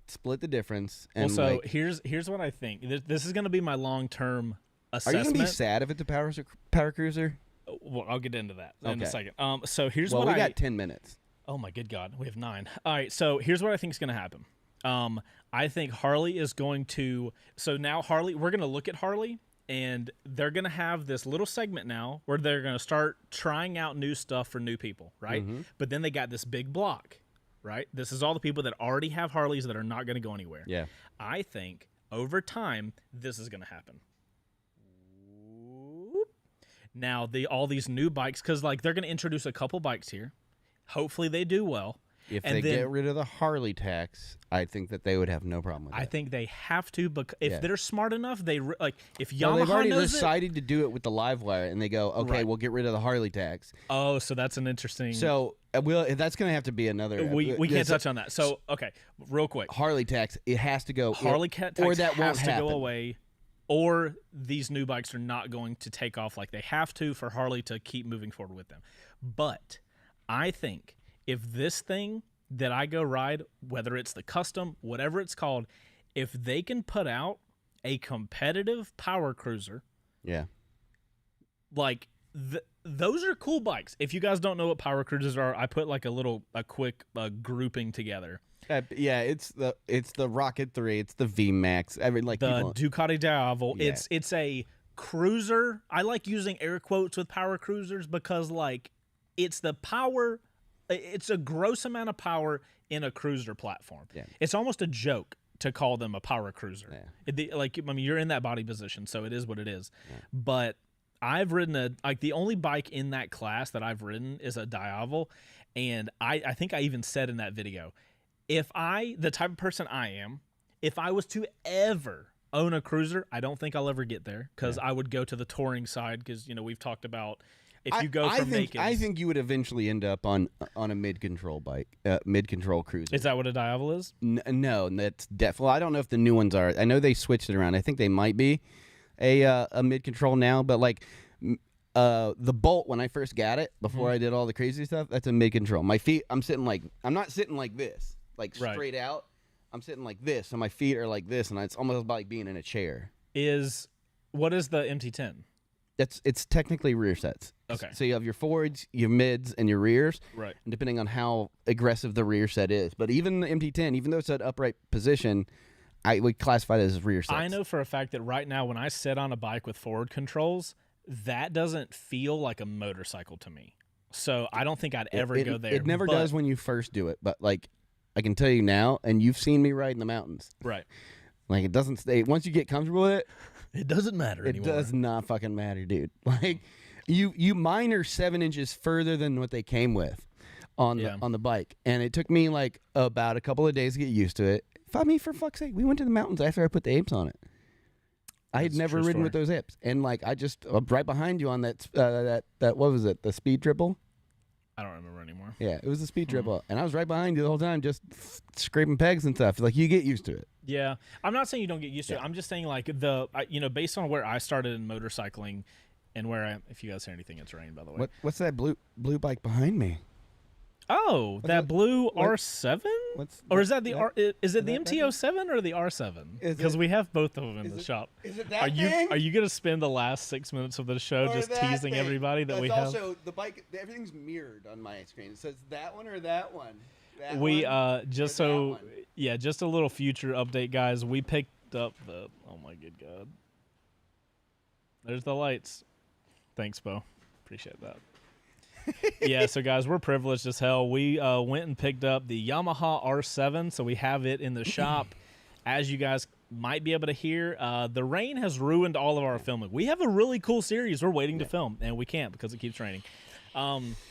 split the difference. And well, so here's what I think. This is going to be my long-term assessment. Are you going to be sad if it's a power cruiser? Well, I'll get into that in a second. So here's we got 10 minutes. Oh my good God, we have 9. All right, so here's what I think is going to happen. I think Harley is going to. So now Harley, we're going to look at Harley. And they're going to have this little segment now where they're going to start trying out new stuff for new people, right? But then they got this big block, right? This is all the people that already have Harleys that are not going to go anywhere. Yeah. I think over time, this is going to happen. Now, all these new bikes, because like they're going to introduce a couple bikes here. Hopefully they do well. If they get rid of the Harley tax, I think that they would have no problem with that. I think they have to, because if they're smart enough, if Yamaha they've already knows decided to do it with the Livewire, and they go, okay, we'll get rid of the Harley tax. Oh, so that's an interesting. So that's going to have to be another. We can't touch on that. So okay, real quick, Harley tax, it has to go. Harley tax or that has to go away, or these new bikes are not going to take off like they have to for Harley to keep moving forward with them. But I think if this thing that I go ride, whether it's the custom, whatever it's called, if they can put out a competitive power cruiser, like those are cool bikes. If you guys don't know what power cruisers are, I put like a quick grouping together. It's the Rocket 3, it's the VMAX. I mean, like the Ducati Diavel. Yeah. It's a cruiser. I like using air quotes with power cruisers because like it's the power. It's a gross amount of power in a cruiser platform. Yeah. It's almost a joke to call them a power cruiser. Yeah. You're in that body position, so it is what it is. Yeah. But I've ridden the only bike in that class that I've ridden is a Diavel, and I think I even said in that video, the type of person I am, if I was to ever own a cruiser, I don't think I'll ever get there because I would go to the touring side because we've talked about. If you go from naked, I think you would eventually end up on a mid-control bike, mid-control cruiser. Is that what a Diavel is? No, that's definitely. Well, I don't know if the new ones are. I know they switched it around. I think they might be a mid-control now, but like the Bolt when I first got it before I did all the crazy stuff, that's a mid-control. My feet, I'm not sitting like this, like straight out. I'm sitting like this, and my feet are like this, and it's almost like being in a chair. What is the MT10? It's technically rear sets. Okay. So you have your forwards, your mids, and your rears. Right. And depending on how aggressive the rear set is. But even the MT10, even though it's an upright position, I would classify it as rear sets. I know for a fact that right now when I sit on a bike with forward controls, that doesn't feel like a motorcycle to me. So I don't think I'd ever go there. It never does when you first do it. But like I can tell you now, and you've seen me ride in the mountains. Right. Like it doesn't stay. Once you get comfortable with it, it doesn't matter anymore. It does not fucking matter, dude. Like mine are 7 inches further than what they came with on the bike, and it took me like about a couple of days to get used to it. For fuck's sake, we went to the mountains after I put the apes on it. I had never ridden with those apes, and like I just right behind you on that what was it? The speed triple. I don't remember anymore. Yeah, it was a speed triple, and I was right behind you the whole time, just scraping pegs and stuff. Like you get used to it. Yeah, I'm not saying you don't get used to it. I'm just saying like based on where I started in motorcycling, and if you guys hear anything, it's rain, by the way. What's that blue bike behind me? Oh, that blue R7? Or is that the is it the MT-07 or the R7? Because we have both of them in the shop. Is it that thing? Are you going to spend the last 6 minutes of the show just teasing everybody that we have? Also, the bike, everything's mirrored on my screen. It says that one or that one. Just a little future update, guys. We picked up oh my good God. There's the lights. Thanks, Bo. Appreciate that. Yeah, so guys, we're privileged as hell. We went and picked up the Yamaha R7, so we have it in the shop. As you guys might be able to hear, the rain has ruined all of our filming. We have a really cool series we're waiting to film, and we can't because it keeps raining.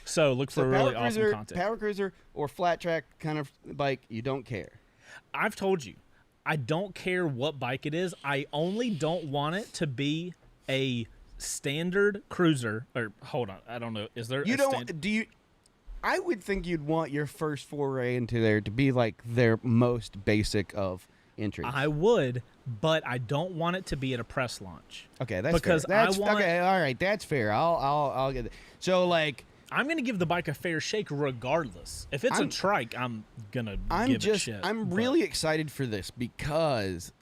So look for really awesome content. Power cruiser or flat track kind of bike, you don't care. I've told you, I don't care what bike it is. I only don't want it to be a standard cruiser. Or hold on, I don't know. Is there? I would think you'd want your first foray into there to be like their most basic of entries. I would, but I don't want it to be at a press launch. Okay, that's fair. Okay, all right, that's fair. I'll get it. So like, I'm gonna give the bike a fair shake regardless. If it's a trike, I'm gonna give it shit. I'm really excited for this because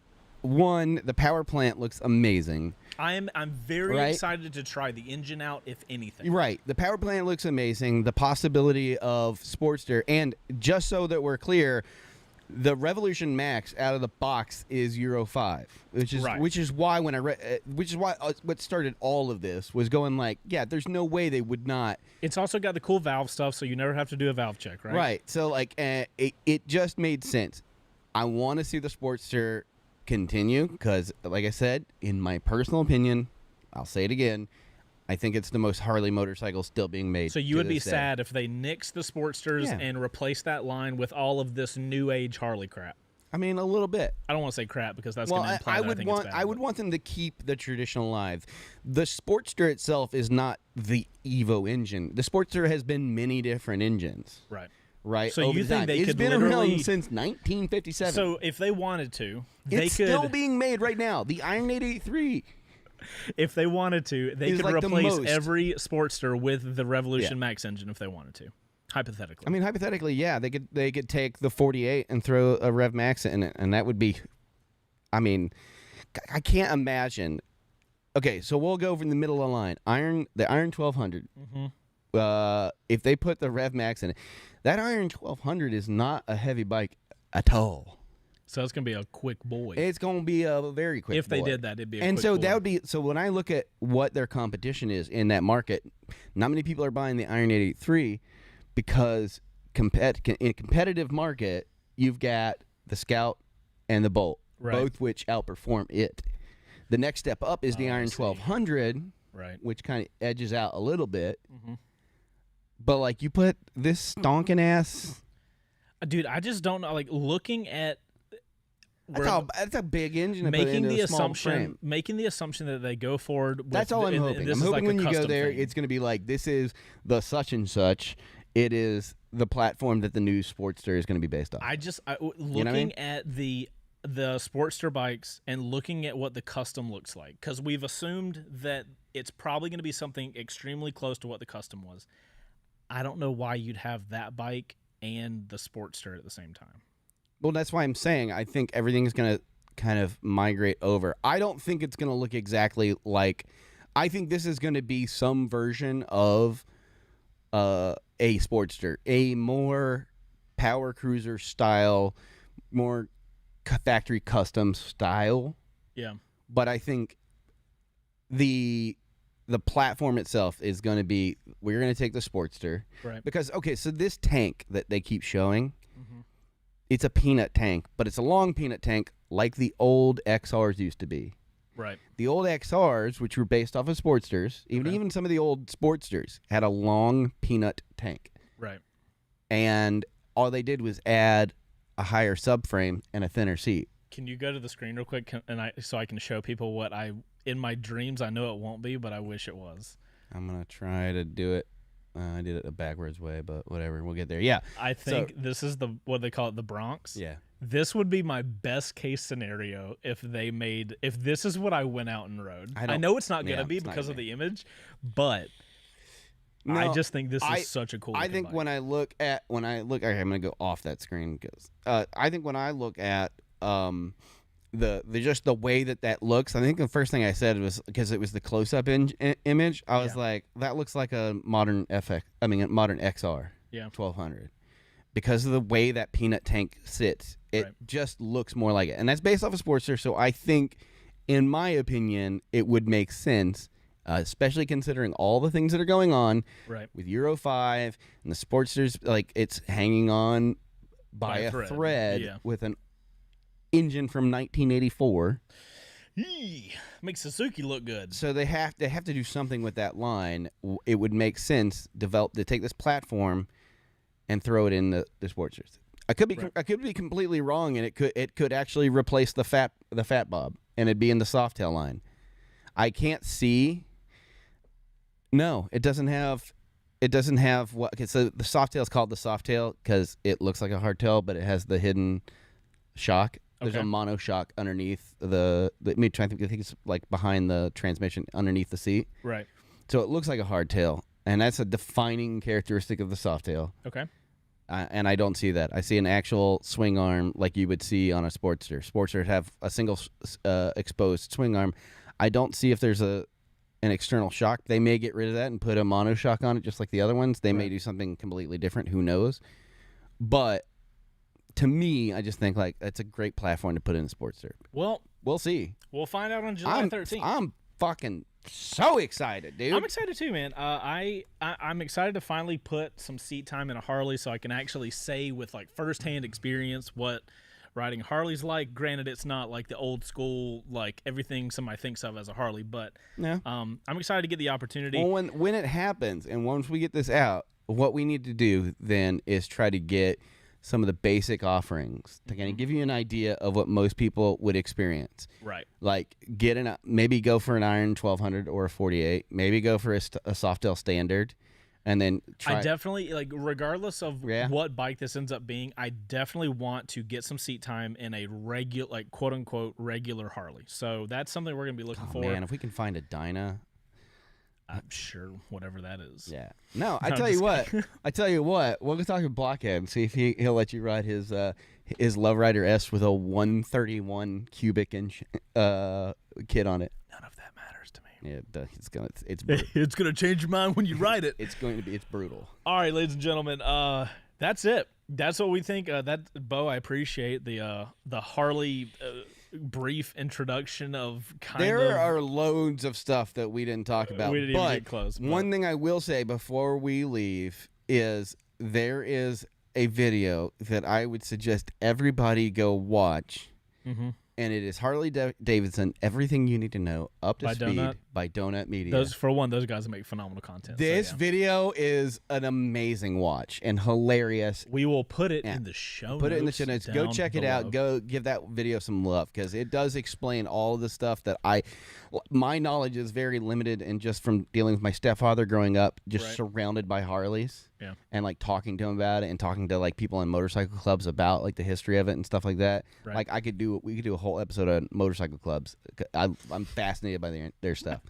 one, the power plant looks amazing. I'm very excited to try the engine out, if anything. Right. The power plant looks amazing. The possibility of Sportster, and just so that we're clear, the Revolution Max out of the box is Euro 5, which is why when I read, what started all of this was going like, yeah, there's no way they would not. It's also got the cool valve stuff, so you never have to do a valve check, right? Right. So like, it just made sense. I want to see the Sportster continue because, like I said, in my personal opinion, I'll say it again, I think it's the most Harley motorcycle still being made. So you would be sad if they nixed the Sportsters and replaced that line with all of this new age Harley crap. I mean, a little bit. I don't want to say crap because that's going to imply that I think it's bad. I would want them to keep the traditional alive. The Sportster itself is not the Evo engine. The Sportster has been many different engines. Right. So you think they could been around since 1957. So if they wanted to, they it's could. Still being made right now. The Iron 883. If they wanted to, they could replace every Sportster with the Revolution Max engine if they wanted to. Hypothetically. I mean, hypothetically, yeah, they could take the 48 and throw a Rev Max in it, and that would be. I mean, I can't imagine. Okay, so we'll go from the middle of the line. The Iron 1200. Mm-hmm. If they put the Rev Max in it, that Iron 1200 is not a heavy bike at all. So it's going to be a quick boy. It's going to be a very quick boy. If they did that, it'd be a quick boy. And so that would be, so when I look at what their competition is in that market, not many people are buying the Iron 883 because in a competitive market, you've got the Scout and the Bolt, both which outperform it. The next step up is the Iron 1200, which kind of edges out a little bit. Mm-hmm. But, like, you put this stonking ass... Dude, I just don't know. Like, looking at... That's a big engine to put into a small frame. Making the assumption that they go forward with... That's all I'm hoping. I'm hoping when you go there, it's going to be like, this is the such and such. It is the platform that the new Sportster is going to be based on. Looking at the Sportster bikes and looking at what the custom looks like, because we've assumed that it's probably going to be something extremely close to what the custom was. I don't know why you'd have that bike and the Sportster at the same time. Well, that's why I'm saying I think everything's going to kind of migrate over. I don't think it's going to look exactly like... I think this is going to be some version of a Sportster, a more power cruiser style, more factory custom style. Yeah. But I think the platform itself is going to be, we're going to take the Sportster. Right. Because, okay, so this tank that they keep showing, it's a peanut tank, but it's a long peanut tank like the old XRs used to be. Right. The old XRs, which were based off of Sportsters, even some of the old Sportsters had a long peanut tank. Right. And all they did was add a higher subframe and a thinner seat. Can you go to the screen real quick so I can show people what in my dreams, I know it won't be, but I wish it was. I'm going to try to do it. I did it a backwards way, but whatever. We'll get there. Yeah. I think this is what they call it, the Bronx. Yeah. This would be my best case scenario if this is what I went out and rode. I know it's not going to be because of the image, but I just think this is such a cool I think bike. when I look okay, I'm going to go off that screen because I think when I look at just the way that looks, I think the first thing I said was because it was the close-up image. I was like, that looks like a modern modern XR. Yeah. 1200. Because of the way that peanut tank sits, it just looks more like it, and that's based off of Sportster. So I think, in my opinion, it would make sense. especially considering all the things that are going on Right. with Euro 5 and the Sportsters. Like, it's hanging on by a thread Yeah. with an engine from 1984. Makes Suzuki look good. So they have to do something with that line. It would make sense to take this platform and throw it in the Sportsters. I could be completely wrong, and it could actually replace the fat bob, and it'd be in the Softail line. I can't see. No, it doesn't have what. Okay, so the Softail is called the Softail because it looks like a hardtail, but it has the hidden shock. There's a mono shock underneath I think it's like behind the transmission, underneath the seat. Right. So it looks like a hardtail, and that's a defining characteristic of the Softail. Okay. And I don't see that. I see an actual swing arm like you would see on a Sportster. Sportsters have a single exposed swing arm. I don't see if there's an external shock. They may get rid of that and put a mono shock on it just like the other ones. They may do something completely different. Who knows? But to me, I just think like it's a great platform to put in a Sportster. Well, we'll see. We'll find out on July 13th. I'm fucking so excited, dude. I'm excited too, man. I'm excited to finally put some seat time in a Harley so I can actually say with like firsthand experience what riding Harley's like. Granted, it's not like the old school, like everything somebody thinks of as a Harley, but I'm excited to get the opportunity. Well, when it happens, and once we get this out, what we need to do then is try to get some of the basic offerings to kind of give you an idea of what most people would experience. Right. Like maybe go for an Iron 1200 or a 48. Maybe go for a Softail Standard, and then try. I definitely, like, regardless of what bike this ends up being, I definitely want to get some seat time in a regular, like, quote unquote regular Harley. So that's something we're gonna be looking for. Man, if we can find a Dyna. I'm sure whatever that is. Yeah. No, I tell you what. We'll go talk to Blockhead and see if he'll let you ride his Love Rider S with a 131 cubic inch kit on it. None of that matters to me. Yeah, it's gonna change your mind when you ride it. It's brutal. All right, ladies and gentlemen. That's it. That's what we think. Bo, I appreciate the Harley brief introduction of There are loads of stuff that we didn't talk about. We didn't even get close. One thing I will say before we leave is there is a video that I would suggest everybody go watch. Mm-hmm. And it is Harley Davidson, Everything You Need to Know, Up to Speed by Donut Media. Those guys make phenomenal content. This video is an amazing watch and hilarious. We will put it in the show notes. Put it in the show notes. Go check it out. Go give that video some love because it does explain all of the stuff that my knowledge is very limited, and just from dealing with my stepfather growing up, just surrounded by Harleys. Yeah. And like talking to him about it and talking to like people in motorcycle clubs about like the history of it and stuff like that. Right. Like we could do a whole episode on motorcycle clubs. I'm fascinated by their stuff.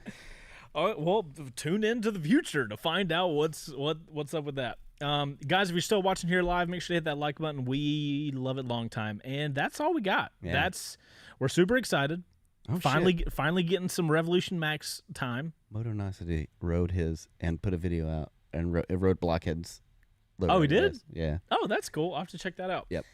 All right, well, tune into the future to find out what's up with that. Guys, if you're still watching here live, make sure to hit that like button. We love it long time. And that's all we got. Yeah. We're super excited. Oh, finally getting some Revolution Max time. Motonicity rode his and put a video out and rode Blockhead's. Oh, he did? Yeah. Oh, that's cool. I'll have to check that out. Yep.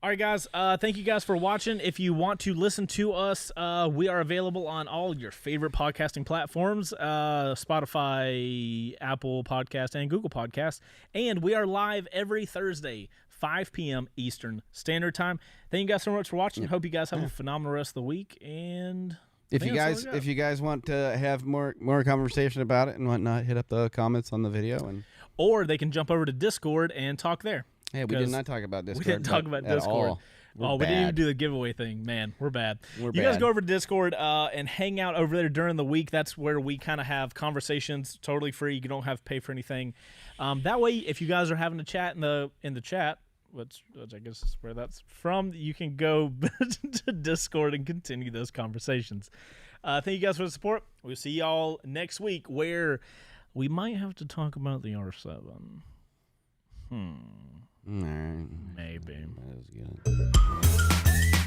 All right, guys. Thank you guys for watching. If you want to listen to us, we are available on all your favorite podcasting platforms, Spotify, Apple Podcast, and Google Podcast. And we are live every Thursday, 5 p.m. Eastern Standard Time. Thank you guys so much for watching. Hope you guys have a phenomenal rest of the week. And if you guys want to have more conversation about it and whatnot, hit up the comments on the video, or they can jump over to Discord and talk there. Yeah, we did not talk about Discord. We didn't talk about Discord. We didn't even do the giveaway thing. Man, we're bad. You guys go over to Discord and hang out over there during the week. That's where we kind of have conversations totally free. You don't have to pay for anything. That way, if you guys are having a chat in the chat, which I guess is where that's from, you can go to Discord and continue those conversations. Thank you guys for the support. We'll see y'all next week, where we might have to talk about the R7. All right. Maybe. That was good.